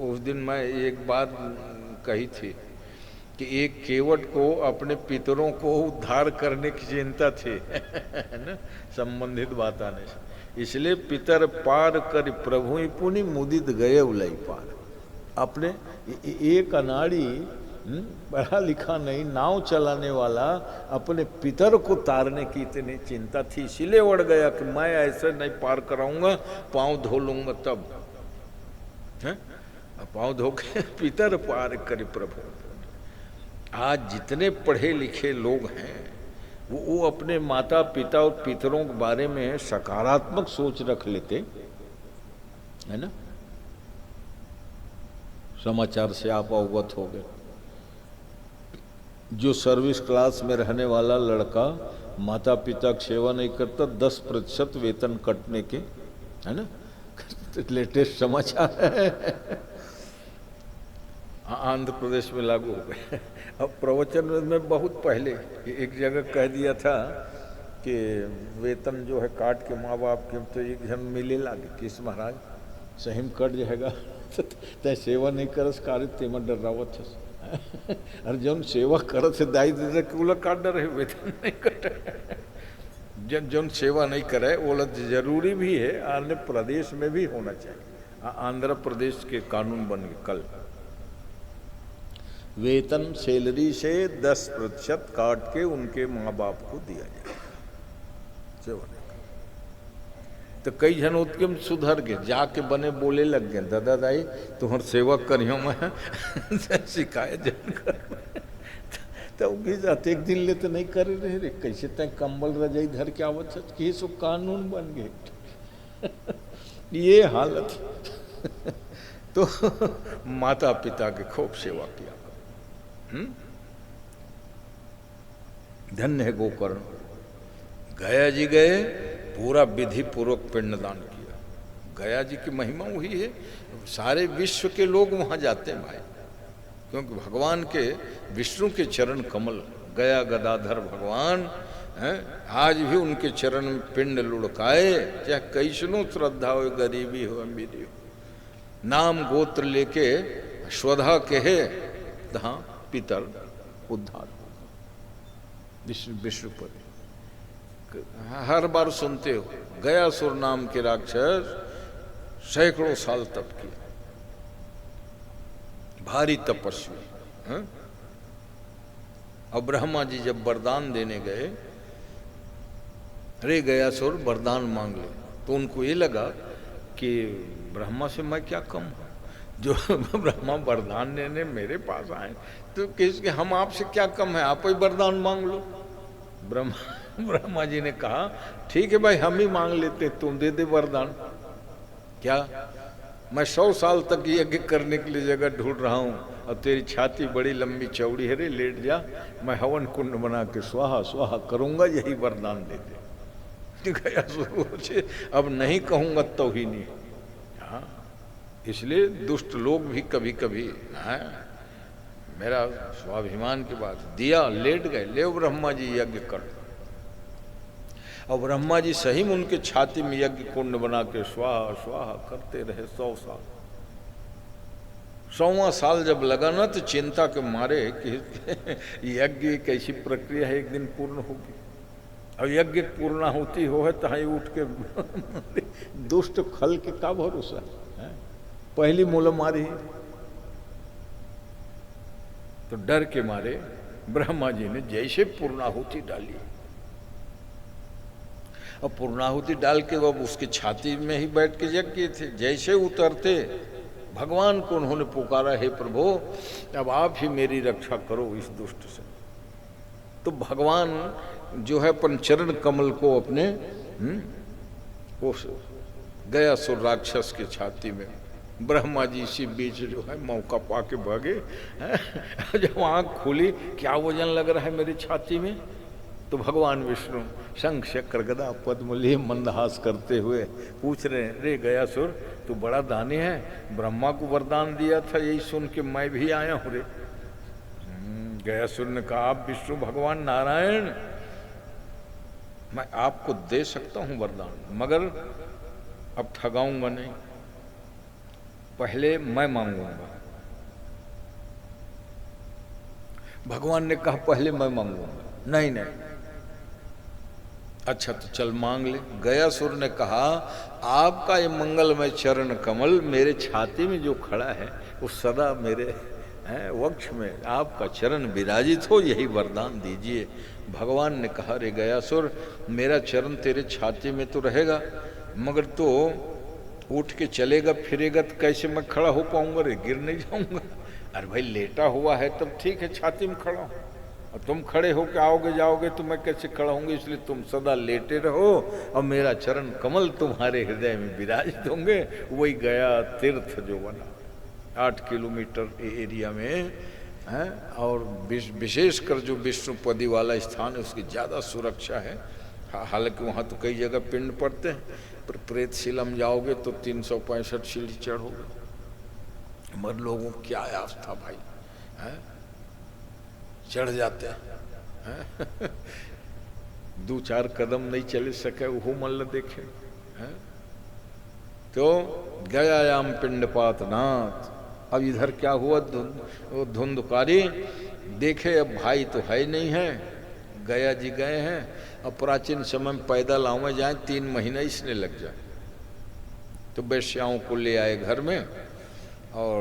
उस दिन मैं एक बात कही थी कि एक केवट को अपने पितरों को उद्धार करने की चिंता थी ना, संबंधित बात आने से। इसलिए पितर पार कर प्रभु ही पुनि मुदित गए उलई पार। अपने एक अनाड़ी पढ़ा लिखा नहीं, नाव चलाने वाला अपने पितर को तारने की इतनी चिंता थी, इसीलिए उड़ गया कि मैं ऐसे नहीं पार कराऊंगा, पांव धो लूंगा तब। है पांव धो के पितर पार करे प्रभु। आज जितने पढ़े लिखे लोग हैं वो अपने माता पिता और पितरों के बारे में सकारात्मक सोच रख लेते, है ना। समाचार से आप अवगत हो गए, जो सर्विस क्लास में रहने वाला लड़का माता पिता की सेवा नहीं करता, 10% वेतन कटने के, है ना, लेटेस्ट समाचार है। आंध्र प्रदेश में लागू हो गए। अब प्रवचन में बहुत पहले एक जगह कह दिया था कि वेतन जो है काट के माँ बाप के, तो एक जन मिले लागे किस महाराज सही में कट जाएगा, तय सेवा नहीं करस कार्य तेमा डरावत है। और जौन सेवा करत से दाई दे के काट डर है, वेतन नहीं कटे। जौन सेवा नहीं करे वो जरूरी भी है, आंध्र प्रदेश में भी होना चाहिए। आंध्र प्रदेश के कानून बन गए कल, वेतन सैलरी से 10% काट के उनके माँ बाप को दिया जाए, सेवा नहीं। तो कई जन उत्तम सुधर गए, जाके बने बोले लग गए, दादा दाई तुम्हार सेवा करियो मैं शिकायत जन कर। तो जाते एक दिन ले तो नहीं करे रहे रे, कैसे तय कंबल रजाई धर के आवत कि सो कानून बन गए। ये हालत। तो माता पिता की खूब सेवा किया। धन्य है गोकर्ण। गया जी गए, पूरा विधि पूर्वक पिंडदान किया। गया जी की महिमा हुई है, सारे विश्व के लोग वहां जाते हैं भाई, क्योंकि भगवान के विष्णु के चरण कमल, गया गदाधर भगवान हैं, आज भी उनके चरण में पिंड लुढ़काए, चाहे कैसनो श्रद्धा हो, गरीबी हो अमीरी हो, नाम गोत्र लेके श्रद्धा कहे, हाँ पितर उद्धार होगा। विष्णुपति हर बार सुनते हो, गयासुर नाम के राक्षस सैकड़ों साल तप किया, भारी तपस्वी, और ब्रह्मा जी जब वरदान देने गए, रे गयासुर वरदान मांग ले, तो उनको ये लगा कि ब्रह्मा से मैं क्या कम हूँ, जो ब्रह्मा वरदान देने मेरे पास आए, तो किसके हम आपसे क्या कम है, आप ही वरदान मांग लो। ब्रह्मा जी ने कहा ठीक है भाई, हम ही मांग लेते, तुम दे दे वरदान। क्या, मैं 100 साल तक यज्ञ करने के लिए जगह ढूंढ रहा हूँ और तेरी छाती बड़ी लंबी चौड़ी है, रे लेट जा, मैं हवन कुंड बना के स्वाहा स्वाहा करूंगा, यही वरदान दे दे। गया सोचे अब नहीं कहूंगा तो ही नहीं। हाँ, इसलिए दुष्ट लोग भी कभी कभी, हाँ, मेरा स्वाभिमान की बात, दिया, लेट गए, ले ब्रह्मा जी यज्ञ कर। और ब्रह्मा जी सही में उनके छाती में यज्ञ कुंड बना के स्वाहा स्वाहा करते रहे 100 साल। 100वां साल जब लगा ना, तो चिंता के मारे कि यज्ञ एक ऐसी प्रक्रिया है, एक दिन पूर्ण होगी, और यज्ञ पूर्ण होती हो है तहाँ उठ के दुष्ट खल के का भरोसा है, पहली मूल मारी। तो डर के मारे ब्रह्मा जी ने जैसे पूर्णाहुति डाली, और पूर्णाहुति डाल के वो उसकी छाती में ही बैठ के यज्ञ किए थे। जैसे उतरते भगवान को उन्होंने पुकारा, हे प्रभु अब आप ही मेरी रक्षा करो इस दुष्ट से। तो भगवान जो है अपन चरण कमल को अपने उस गयासुर राक्षस के छाती में, ब्रह्मा जी इसी बीच जो है मौका पाके भागे। जब आँख खुली, क्या वजन लग रहा है मेरी छाती में, तो भगवान विष्णु शंख चक्र गदा पद्म लिए मंदहास करते हुए पूछ रहे हैं, रे गयासुर तू बड़ा दानी है, ब्रह्मा को वरदान दिया था, यही सुन के मैं भी आया हूँ रे। गयासुर ने कहा, आप विष्णु भगवान नारायण, मैं आपको दे सकता हूँ वरदान, मगर अब ठगाऊंगा नहीं, पहले मैं मांगूंगा। भगवान ने कहा पहले मैं मांगूंगा। नहीं नहीं, अच्छा तो चल मांग ले। गयासुर ने कहा, आपका ये मंगलमय चरण कमल मेरे छाती में जो खड़ा है वो सदा मेरे वक्ष में आपका चरण विराजित हो, यही वरदान दीजिए। भगवान ने कहा, रे गयासुर मेरा चरण तेरे छाती में तो रहेगा, मगर तो उठ के चलेगा फिरेगा तो कैसे मैं खड़ा हो पाऊंगा रे, गिर नहीं जाऊंगा। अरे भाई लेटा हुआ है तब ठीक है, छाती में खड़ा हो, और तुम खड़े होके आओगे जाओगे तो मैं कैसे खड़ा होंगे, इसलिए तुम सदा लेटे रहो और मेरा चरण कमल तुम्हारे हृदय में विराजित होंगे। वही गया तीर्थ जो बना 8 किलोमीटर एरिया में है, और विशेषकर जो विष्णुपदी वाला स्थान है उसकी ज़्यादा सुरक्षा है। हालांकि वहाँ तो कई जगह पिंड पड़ते हैं, पर प्रेतशिलम जाओगे तो 365 सीढ़ी चढ़ोगे, मगर लोगों की क्या आस्था भाई है, चढ़ जाते हैं। 2-4 कदम नहीं चले सके वो मल्ल देखे है। तो गयायाम पिंडपात नाथ। अब इधर क्या हुआ, धुंधकारी देखे अब भाई तो है नहीं है, गया जी गए हैं, अब प्राचीन समय में पैदल आवे जाए 3 महीना इसने लग जाए। तो वेश्याओं को ले आए घर में और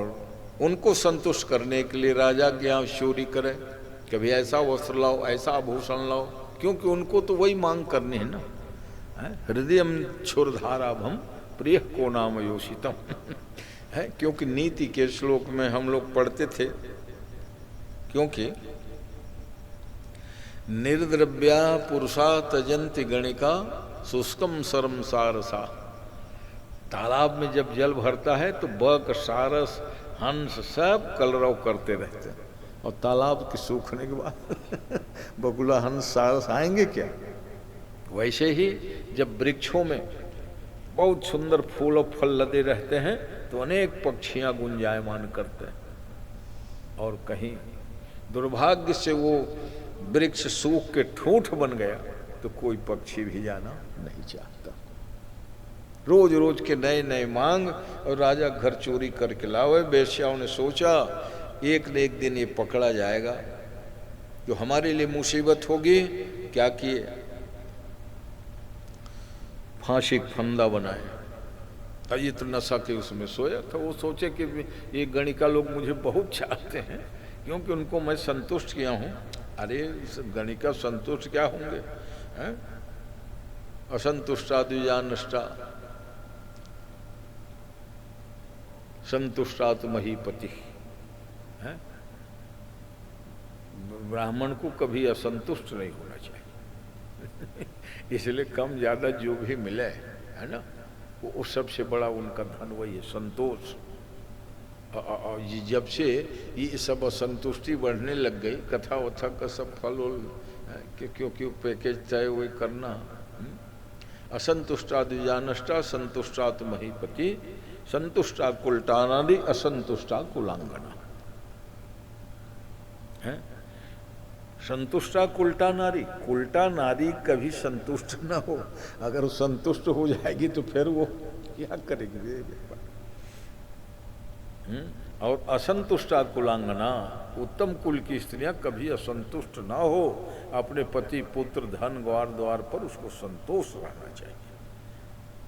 उनको संतुष्ट करने के लिए राजा के यहाँ चोरी करे, कभी ऐसा वस्त्र लाओ, ऐसा आभूषण लाओ, क्योंकि उनको तो वही मांग करनी है ना। हृदयम क्षुरधाराभम प्रिय को नाम योषितम है, क्योंकि नीति के श्लोक में हम लोग पढ़ते थे, क्योंकि निर्द्रव्या पुरुषा तजंति गणिका शुष्कम सरम सारसा। तालाब में जब जल भरता है तो बक सारस हंस सब कलरव करते रहते हैं, और तालाब के सूखने के बाद बगुला हंस सारस आएंगे क्या। वैसे ही जब वृक्षों में बहुत सुंदर फूल और फल लदे रहते हैं तो अनेक पक्षियां गुंजायमान करते हैं, और कहीं दुर्भाग्य से वो वृक्ष सूख के ठूंठ बन गया तो कोई पक्षी भी जाना नहीं चाहता। रोज रोज के नए नए मांग, और राजा घर चोरी करके लावे। वेश्याओं ने सोचा एक न एक दिन ये पकड़ा जाएगा, जो हमारे लिए मुसीबत होगी। क्या किए, फांसी फंदा बनाए, और ये तो नशा के उसमें सोया था। वो सोचे कि ये गणिका लोग मुझे बहुत चाहते हैं, क्योंकि उनको मैं संतुष्ट किया हूँ, अरे गणिका संतुष्ट क्या होंगे, हैं? असंतुष्टा द्विजानष्टा संतुष्टात महीपति है। ब्राह्मण को कभी असंतुष्ट नहीं होना चाहिए इसलिए कम ज्यादा जो भी मिले है ना, वो सबसे बड़ा उनका धन वही है, संतोष। जब से ये सब असंतुष्टि बढ़ने लग गई, कथा वथा का सब फल क्योंकि पैकेज तय हुए करना। असंतुष्टा द्विजानष्टा संतुष्टात महीपति संतुष्टा कुलटानादि असंतुष्टा कुलांगना है। संतुष्टा कुलटा नारी, कुलटा नारी कभी संतुष्ट न हो, अगर वो संतुष्ट हो जाएगी तो फिर वो क्या करेगी। और असंतुष्टा कुलांगना, उत्तम कुल की स्त्रियां कभी असंतुष्ट ना हो, अपने पति पुत्र धन ग्वार द्वार पर उसको संतोष रहना चाहिए।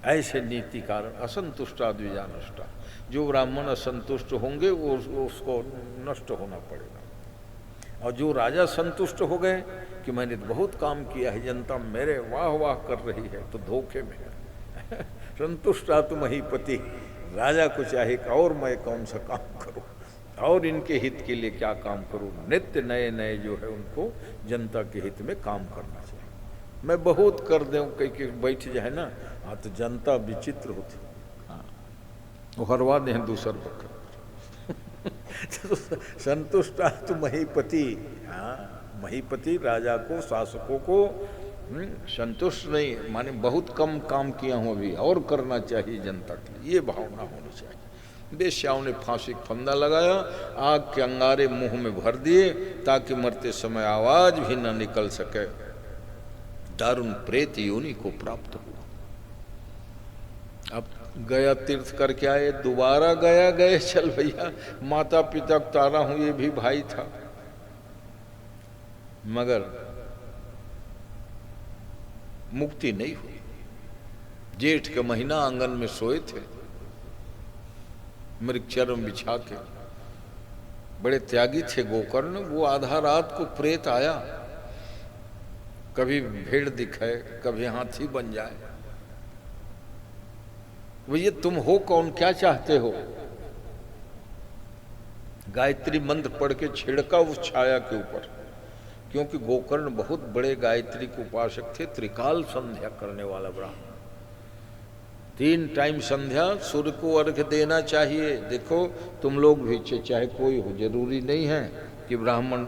ऐसे नीति कारण असंतुष्टा द्विजानष्टा, जो ब्राह्मण असंतुष्ट होंगे वो उसको नष्ट होना पड़ेगा। और जो राजा संतुष्ट हो गए कि मैंने बहुत काम किया है, जनता मेरे वाह वाह कर रही है, तो धोखे में है संतुष्टा तो महीपति, राजा को चाहे और मैं कौन सा काम करूं और इनके हित के लिए क्या काम करूं, नित्य नए नए जो है उनको जनता के हित में काम करना चाहिए। मैं बहुत कर दूं कहीं बैठ जाए ना, हाँ तो जनता विचित्र होती, हाँ वो हरवा दें दूसर पक्ष तो संतुष्टा तो महीपति, हाँ महीपति राजा को शासकों को संतुष्ट नहीं, माने बहुत कम काम किया हूँ अभी और करना चाहिए जनता के लिए, ये भावना होनी चाहिए। बेश्याओं ने फांसी फंदा लगाया, आग के अंगारे मुंह में भर दिए ताकि मरते समय आवाज भी न निकल सके, दारुण प्रेत योनि को प्राप्त हुआ। अब गया तीर्थ करके आए, दोबारा गया गए, चल भैया माता पिता को तारा हूं, ये भी भाई था, मगर मुक्ति नहीं हुई। जेठ का महीना आंगन में सोए थे मृगचर्म बिछा के, बड़े त्यागी थे गोकर्ण। वो आधा रात को प्रेत आया, कभी भेड़ दिखाए कभी हाथी बन जाए। भैया तुम हो कौन, क्या चाहते हो? गायत्री मंत्र पढ़ के छिड़का उस छाया के ऊपर, क्योंकि गोकर्ण बहुत बड़े गायत्री के उपासक थे, त्रिकाल संध्या करने वाला ब्राह्मण। 3 टाइम संध्या, सूर्य को अर्घ्य देना चाहिए। देखो तुम लोग भी चाहे कोई हो, जरूरी नहीं है कि ब्राह्मण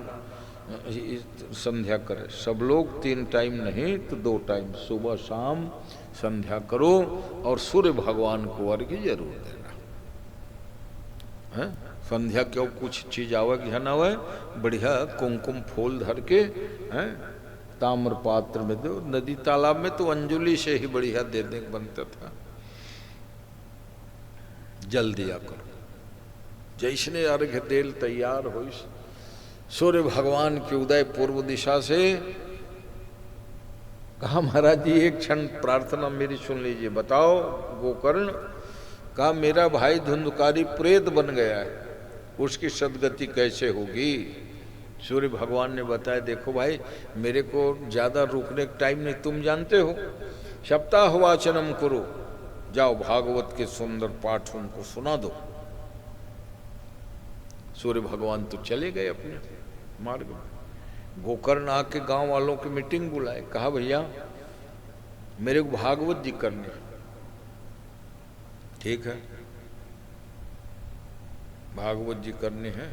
संध्या करे, सब लोग 3 टाइम नहीं तो 2 टाइम सुबह शाम संध्या करो और सूर्य भगवान को अर्घ्य जरूर देना है। संध्या क्यों कुछ चीज आवे कि ना आवे, बढ़िया कुमकुम फूल धर के हैं ताम्र पात्र में दो। नदी तालाब में तो अंजुली से ही बढ़िया दे दे बनता था, जल दिया करो। जैसने अर्घ्य देल तैयार हो, सूर्य भगवान के उदय पूर्व दिशा से। कहा महाराज जी एक क्षण प्रार्थना मेरी सुन लीजिए, बताओ गोकर्ण। कहा मेरा भाई धुंधकारी प्रेत बन गया है, उसकी सदगति कैसे होगी? सूर्य भगवान ने बताया, देखो भाई मेरे को ज्यादा रुकने का टाइम नहीं, तुम जानते हो सप्ताह वाचनम करो, जाओ भागवत के सुंदर पाठ उनको सुना दो। सूर्य भगवान तो चले गए अपने मार्ग में। गोकर्ण आके गांव वालों की मीटिंग बुलाए, कहा भैया मेरे को भागवत जी करनी है। ठीक है भागवत जी करने हैं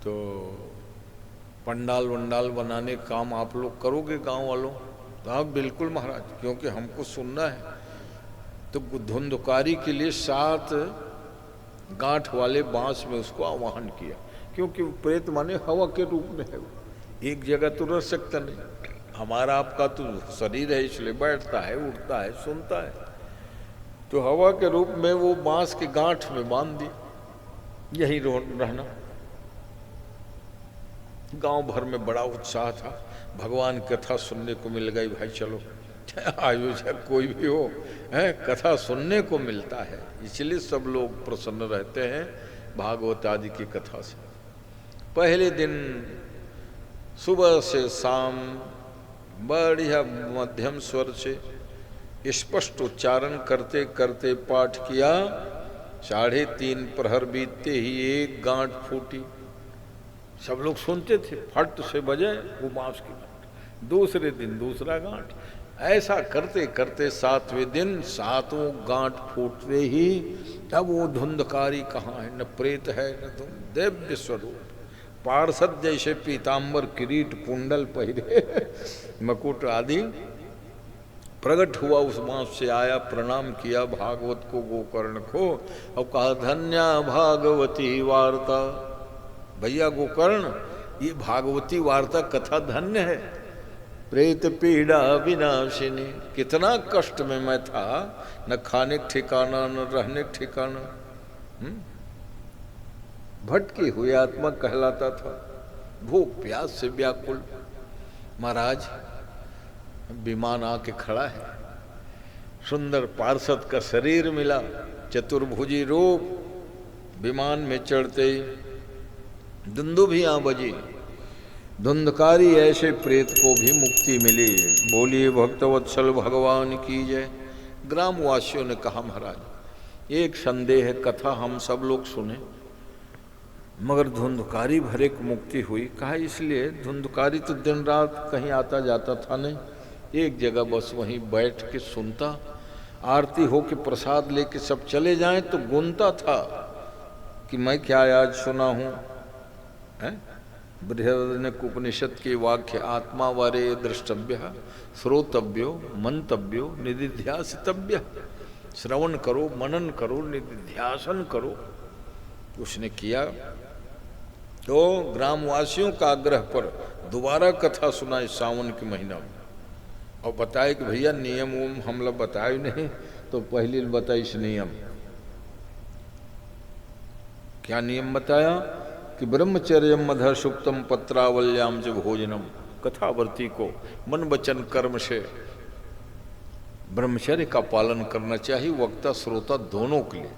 तो पंडाल वंडाल बनाने काम आप लोग करोगे गांव वालों? तो हाँ बिल्कुल महाराज, क्योंकि हमको सुनना है। तो धुंधकारी के लिए 7 गांठ वाले बांस में उसको आवाहन किया, क्योंकि प्रेत माने हवा के रूप में है, एक जगह तो रह सकता नहीं। हमारा आपका तो शरीर है, इसलिए बैठता है उठता है सुनता है, तो हवा के रूप में वो बांस के गांठ में बांध दी, यही रहना। गांव भर में बड़ा उत्साह था, भगवान कथा सुनने को मिल गई। भाई चलो आयोजक कोई भी हो है, कथा सुनने को मिलता है, इसलिए सब लोग प्रसन्न रहते हैं भागवत आदि की कथा से। पहले दिन सुबह से शाम बढ़िया मध्यम स्वर से स्पष्ट उच्चारण करते करते पाठ किया। 3:30 प्रहर बीतते ही एक गांठ फूटी। सब लोग सुनते थे, फट से बजे वो बांस की गांठ। दूसरे दिन दूसरा गांठ। ऐसा करते करते 7वें दिन 7वां गांठ फूटते ही अब वो धुंधकारी कहाँ है, न प्रेत है न दिव्य स्वरूप, पार्षद जैसे पीताम्बर किरीट कुंडल पहिरे मकुट आदि प्रकट हुआ। उस बांस से आया, प्रणाम किया भागवत को, गोकर्ण को, और कहा धन्या भागवती वार्ता। भैया गोकर्ण, ये भागवती वार्ता कथा धन्य है। प्रेत पीड़ा विनाशिनी। कितना कष्ट में मैं था, न खाने का ठिकाना न रहने का ठिकाना, भटकी हुई आत्मा कहलाता था, भूख प्यास से व्याकुल। महाराज विमान आके खड़ा है, सुंदर पार्षद का शरीर मिला, चतुर्भुजी रूप। विमान में चढ़ते ही दुंदुभियां बजी, धुंधकारी ऐसे प्रेत को भी मुक्ति मिली। बोलिए भक्तवत्सल भगवान की जय। ग्रामवासियों ने कहा महाराज एक संदेह है, कथा हम सब लोग सुने मगर धुंधकारी भरे को मुक्ति हुई। कहा इसलिए धुंधकारी तो दिन रात कहीं आता जाता था नहीं, एक जगह बस वहीं बैठ के सुनता, आरती हो के प्रसाद लेके सब चले जाएं तो गुनता था कि मैं क्या आज सुना हूँ। बृहदारण्यक उपनिषद के वाक्य आत्मा वारे द्रष्टव्य श्रोतव्यो मंतव्यो निधिध्यासितव्य। श्रवण करो, मनन करो, निधिध्यासन करो। उसने किया तो ग्रामवासियों का आग्रह पर दोबारा कथा सुना इस सावन के महीना में, और बताए कि भैया नियम हम लोग बताए नहीं तो पहले बताइस नियम। क्या नियम बताया कि ब्रह्मचर्य मध सुक्तम पत्रावल्याम च भोजनम। कथावर्ती को मन वचन कर्म से ब्रह्मचर्य का पालन करना चाहिए, वक्ता श्रोता दोनों के लिए।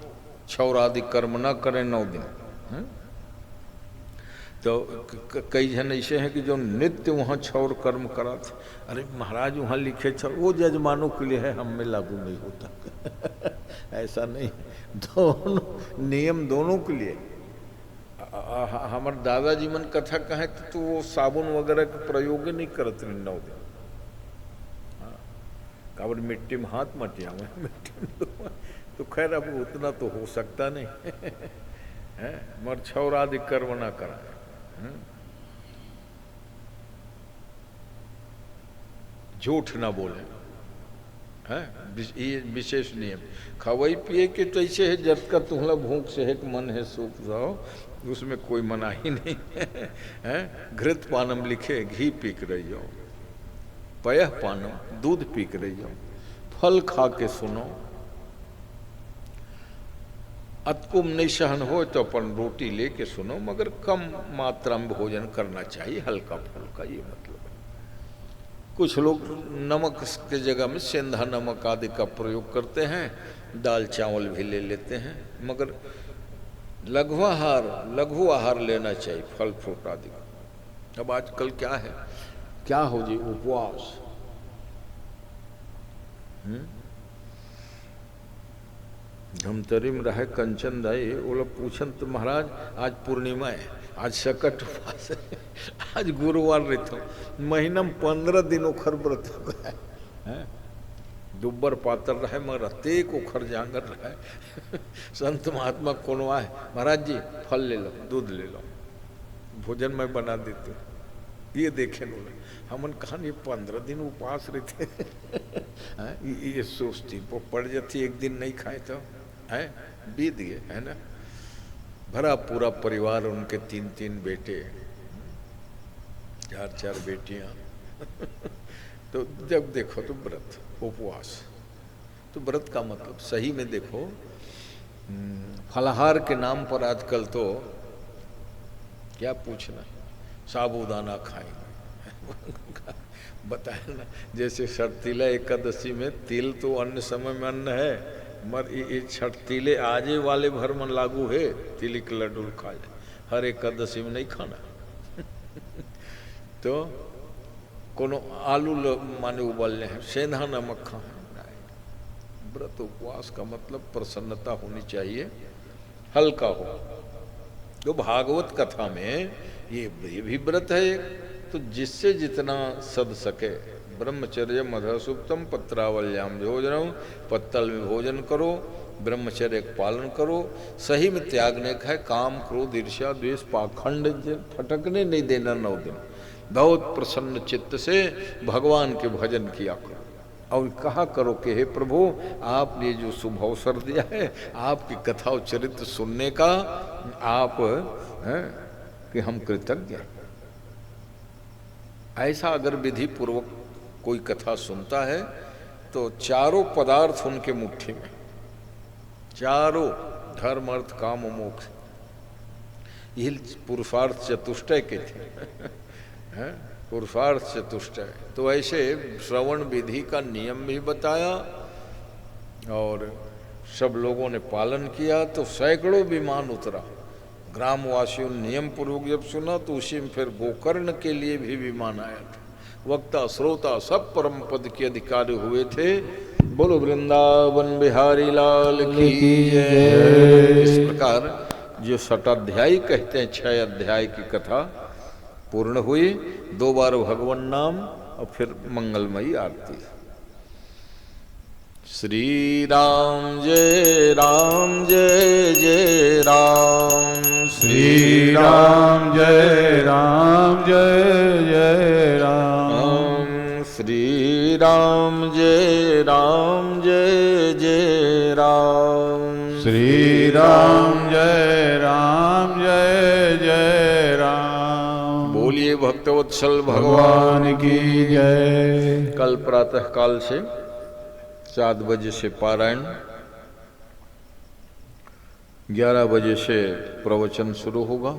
क्षौर आदि कर्म ना करें 9 दिन। तो कई जन ऐसे हैं कि जो नित्य वहाँ क्षौर कर्म कराते। अरे महाराज वहाँ लिखे क्षौर वो जजमानों के लिए है, हम में लागू नहीं होता ऐसा नहीं, दोनों नियम दोनों के लिए। हमारे दादाजी मन कथा कहे तो वो साबुन वगैरह का प्रयोग नहीं करते 9 दिन। काबर मिट्टी में हाथ मत आवे, मिट्टी में तो खैर अब उतना तो हो सकता नहीं है, मगर क्षौर आदि कर्म ना कराए। झूठ ना बोले है, ये विशेष नियम। खवाई पिए के तो ऐसे है, जब का तुम्हारा भूख से है कि मन है सूख जाओ, उसमें कोई मना ही नहीं है। घृत पानम लिखे, घी पीक रही हो, पयः पानम दूध पीक रही हो, फल खा के सुनो। अतकुम नहीं सहन हो तो अपन रोटी लेके सुनो, मगर कम मात्रा में भोजन करना चाहिए, हल्का फुल्का, ये मतलब। कुछ लोग नमक के जगह में सेंधा नमक आदि का प्रयोग करते हैं, दाल चावल भी ले लेते हैं, मगर लघु आहार लेना चाहिए, फल फ्रूट आदि। अब आजकल क्या है, क्या हो जी, उपवास। धमतरी में रहे कंचन दाई, वो लोग पूछन तो महाराज आज पूर्णिमा है, आज सकट उपवास है, आज गुरुवार रहता हूँ, महीना में 15 दिन उखर व्रत है। दुब्बर पातर रहे मगर अतेक उखर जांगर रहे संत महात्मा कोनो आए, महाराज जी फल ले लो, दूध ले लो, भोजन मैं बना देती हूँ। ये देखे बोले हमन कहा ये 15 दिन उपवास रहते ये सोचती वो पड़ जाती, एक दिन नहीं खाए तो है, बीत गए है ना। भरा पूरा परिवार, उनके 3-3 बेटे, 4-4 बेटियां तो जब देखो तो व्रत उपवास। तो व्रत का मतलब सही में देखो, फलाहार के नाम पर आजकल तो क्या पूछना, साबूदाना खाएंगे बताए ना। जैसे छठतीला एकादशी में तिल तो अन्य समय में अन्न है, मगर ये छठतीले आजे वाले भर में लागू है, तिल के लड्डू खा जाए, हर एकादशी में नहीं खाना तो कोनो आलू माने उबालने हैं, सेंधा नमक खाएं। व्रत उपवास का मतलब प्रसन्नता होनी चाहिए, हल्का हो। तो भागवत कथा में ये भी व्रत है एक, तो जिससे जितना सद सके। ब्रह्मचर्य मधुसूक्तम पत्रावल्याम भोजनम, पत्तल में भोजन करो, ब्रह्मचर्य का पालन करो। सही में त्यागने का है काम क्रोध ईर्ष्या द्वेष पाखंड, फटकने नहीं देना 9 दिन। बहुत प्रसन्न चित्त से भगवान के भजन किया करो। और कहा करो कि हे प्रभु, आपने जो शुभ अवसर दिया है आपकी कथा और चरित्र सुनने का, आप हैं कि हम कृतज्ञ हैं। ऐसा अगर विधि पूर्वक कोई कथा सुनता है तो चारों पदार्थ उनके मुट्ठी में, चारों धर्म अर्थ काम और मोक्ष, ये पुरुषार्थ चतुष्टय के थे हैं, पुरुषार्थ चतुष्टय। तो ऐसे श्रवण विधि का नियम भी बताया और सब लोगों ने पालन किया, तो सैकड़ों विमान उतरा। ग्रामवासियों ने नियम पूर्वक जब सुना तो उसी में फिर गोकर्ण के लिए भी विमान आया था। वक्ता श्रोता सब परम पद के अधिकारी हुए थे। बोलो वृंदावन बिहारी लाल की जय। इस प्रकार जो शताध्यायी कहते हैं 6 अध्याय की कथा पूर्ण हुई। 2 बार भगवान नाम और फिर मंगलमयी आरती। श्री राम जय राम जय जय राम, श्री राम जय राम जय जय राम, श्री राम जय राम जय जय राम, श्री राम जय राम जय जय राम। बोलिए भक्तवत्सल भगवान की जय। कल प्रातः काल से 7 बजे से पारायण, 11 बजे से प्रवचन शुरू होगा।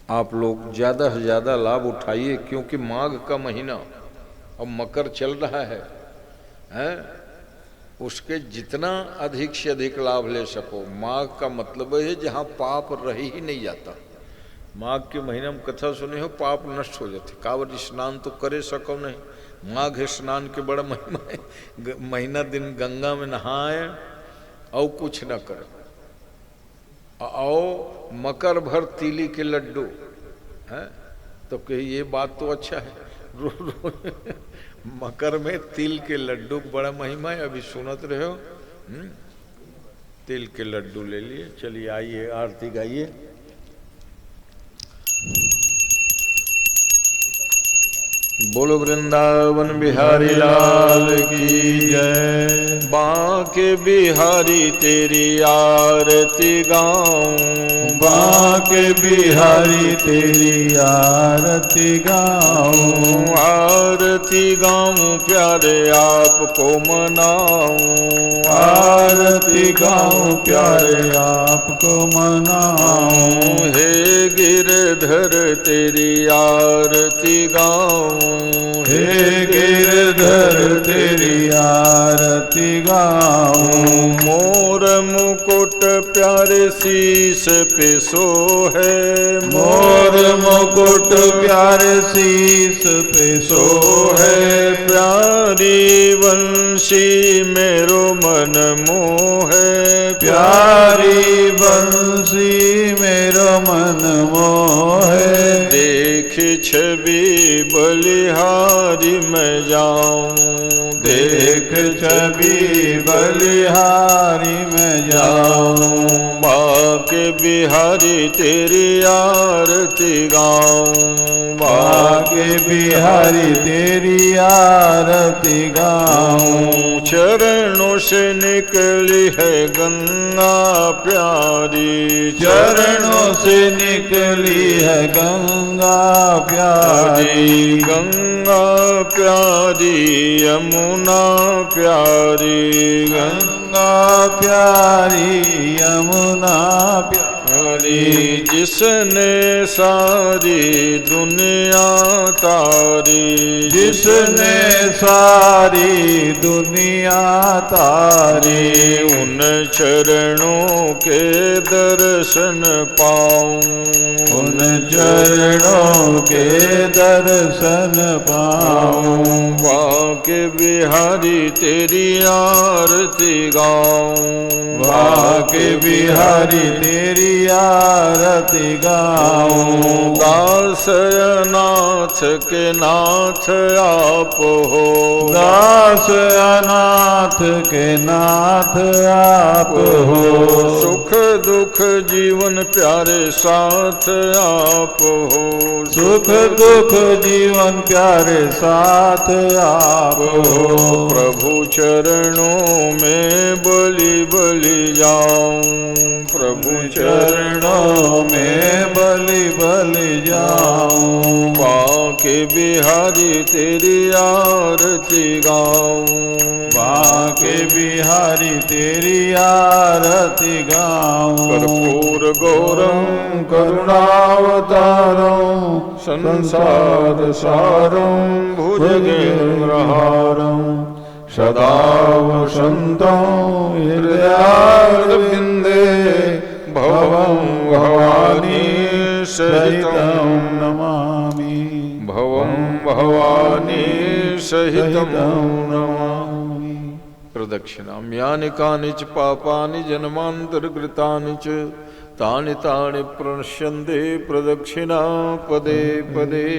आप लोग ज़्यादा से ज़्यादा लाभ उठाइए, क्योंकि माघ का महीना और मकर चल रहा है, उसके जितना अधिक से अधिक लाभ ले सको। माघ का मतलब है जहाँ पाप रह ही नहीं जाता। माघ के महीना में कथा सुने हो, पाप नष्ट हो जाते। कांवड़ स्नान तो करे सको नहीं, माघ स्नान के बड़ा महिमा है। महीना दिन गंगा में नहाए और कुछ न करे, और मकर भर तीली के लड्डू हैं। तो कही ये बात तो अच्छा है, रोज मकर में तिल के लड्डू बड़ा महिमा है। अभी सुनत रहे हो, तिल के लड्डू ले लिए। चलिए आइए आरती गाइए। बोलो वृंदावन बिहारी लाल की जय। बांके बिहारी तेरी आरती गाऊं, बांके बिहारी तेरी आरती गाऊं, आरती गाऊं प्यारे आपको मनाऊं, आरती गाऊं प्यारे आपको मनाऊं। हे गिरधर तेरी आरती गाऊं, हे गिरधर तेरी आरती गाऊं। मोर मुकुट प्यारे शीश पे सोहे, मोर मुकुट प्यारे शीश पे सोहे। प्यारी वंशी मेरो मन मोहे, प्यारी बंसी मेरो मन मोहे। देख छवि बलिहारी मैं जाऊं, देख छवि बलिहारी मैं जाऊं। बांके बिहारी तेरी आरती गाऊं, बांके बिहारी तेरी आरती गाऊं। चरणों से निकली है गंगा प्यारी, चरणों से निकली है गंगा प्यारी। गंगा प्यारी यमुना प्यारी, गंगा प्यारी यमुना प्यारी। हरि जिसने सारी दुनिया तारी, जिसने सारी दुनिया तारी, उन चरणों के दर्शन पाऊं, उन चरणों के दर्शन पाऊं। बाके बिहारी तेरी आरती गाऊं, बाके बिहारी तेरी आरती गाऊं। दास अनाथ के नाथ आप हो, दास अनाथ के नाथ आप हो। सुख दुख जीवन प्यारे साथ आप हो, सुख दुख जीवन प्यारे साथ आप हो। प्रभु चरणों में बलि बलि जाऊं, प्रभु चरणों में बलि बलि जाऊं। बाके बिहारी तेरी आरती गाऊं, बाके बिहारी तेरी आरती गाऊं। कर्पूर गौरम करुणावतारं संसार सारं भुजगेन्द्रहारं सदा वसन्तं हृदयारविन्दे भवं भवानी सहितं नमामि। भवं भवानी सहितं नमामि। प्रदक्षिणां यानि कानि च पापानि जन्मान्तरकृतानि च तानि तानि प्रणश्यन्ते प्रदक्षिणा पदे पदे।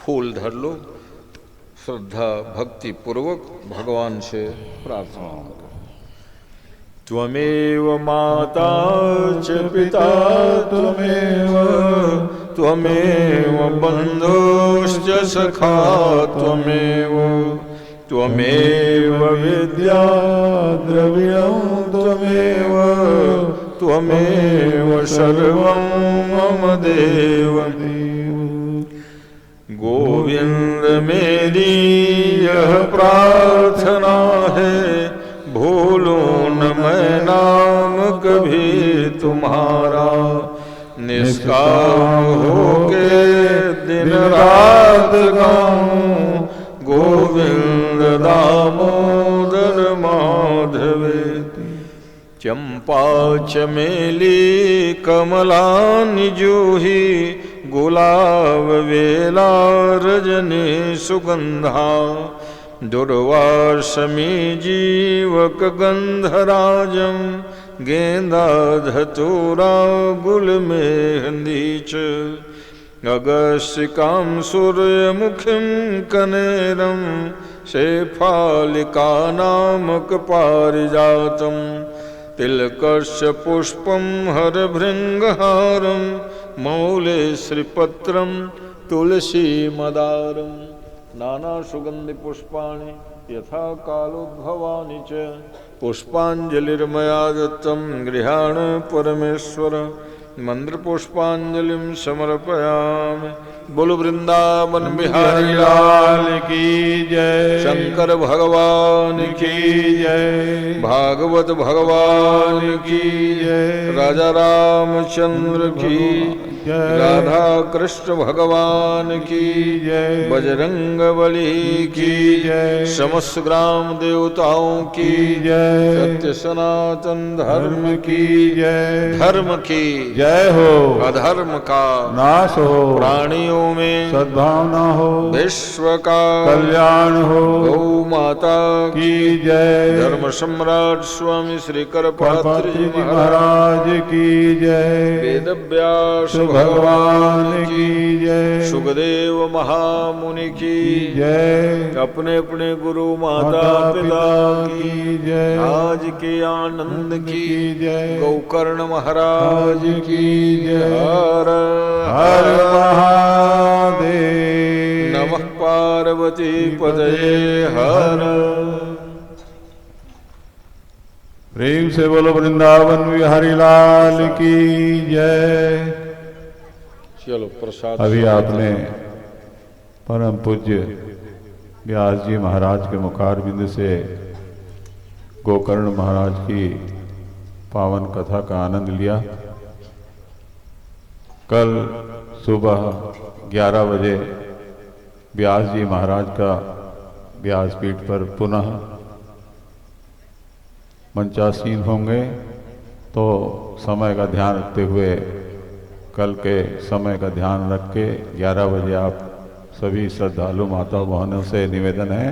फूल धर लो, श्रद्धा भक्ति पूर्वक भगवान से प्रार्थना करो। त्वमेव माता च पिता त्वमेव, त्वमेव बन्धुश्च सखा त्वमेव, त्वमेव विद्या द्रविणं त्वमेव, त्वमेव सर्वं मम देव। गोविंद मेरी यह प्रार्थना है, भूलो न मैं नाम कभी तुम्हारा, निष्काम होके दिन रात गाऊं, गोविंद दामोदर माधवेति। चंपा चमेली कमला निजूही, गुलाब वेला रजनी सुगंधा, दुर्वासमी जीवक गंधराजं, गेंदा धतूरा गुल मेहंदी च, अगस्तिकां सूर्यमुखीं कनेरं, शेफालिकानामक पारिजातं, तिलकस्य पुष्पं हरभृङ्गहारं, मौले श्रीपत्रं तुलसी मदारं, नाना सुगंधि पुष्पाणि यथा कालोद्भवानि च, पुष्पांजलिर्मया दत्तं गृहाण परमेश्वर, मंत्र पुष्पांजलिं समर्पयामि। बोलो वृंदावन बिहारी लाल की जय। शंकर भगवान की जय। भागवत भगवान की जय। राजा रामचंद्र की जय। राधा कृष्ण भगवान की जय। बजरंग बली की जय। समस्त ग्राम देवताओं की जय। सत्य सनातन धर्म की जय। धर्म की जय हो। अधर्म का नाश हो। प्राणियों में सद्भावना हो। विश्व का कल्याण हो। गौ माता की जय। धर्म सम्राट स्वामी श्री करपात्री करपात्री महाराज की जय। वेद व्यास भगवान की जय। सुखदेव महामुनि की जय। अपने अपने गुरु माता पिता की जय। आज के आनंद की जय। गौकर्ण महाराज की जय। हर हर महादेव। नमः पार्वती पदये हर। प्रेम से बोलो वृंदावन बिहारी लाल की जय। चलो प्रसाद। अभी आपने परम पूज्य व्यास जी महाराज के मुखारबिंद से गोकर्ण महाराज की पावन कथा का आनंद लिया। कल सुबह 11 बजे व्यास जी महाराज का व्यासपीठ पर पुनः मंचासीन होंगे, तो समय का ध्यान रखते हुए कल के समय का ध्यान रख के 11 बजे आप सभी श्रद्धालु माता बहनों से निवेदन है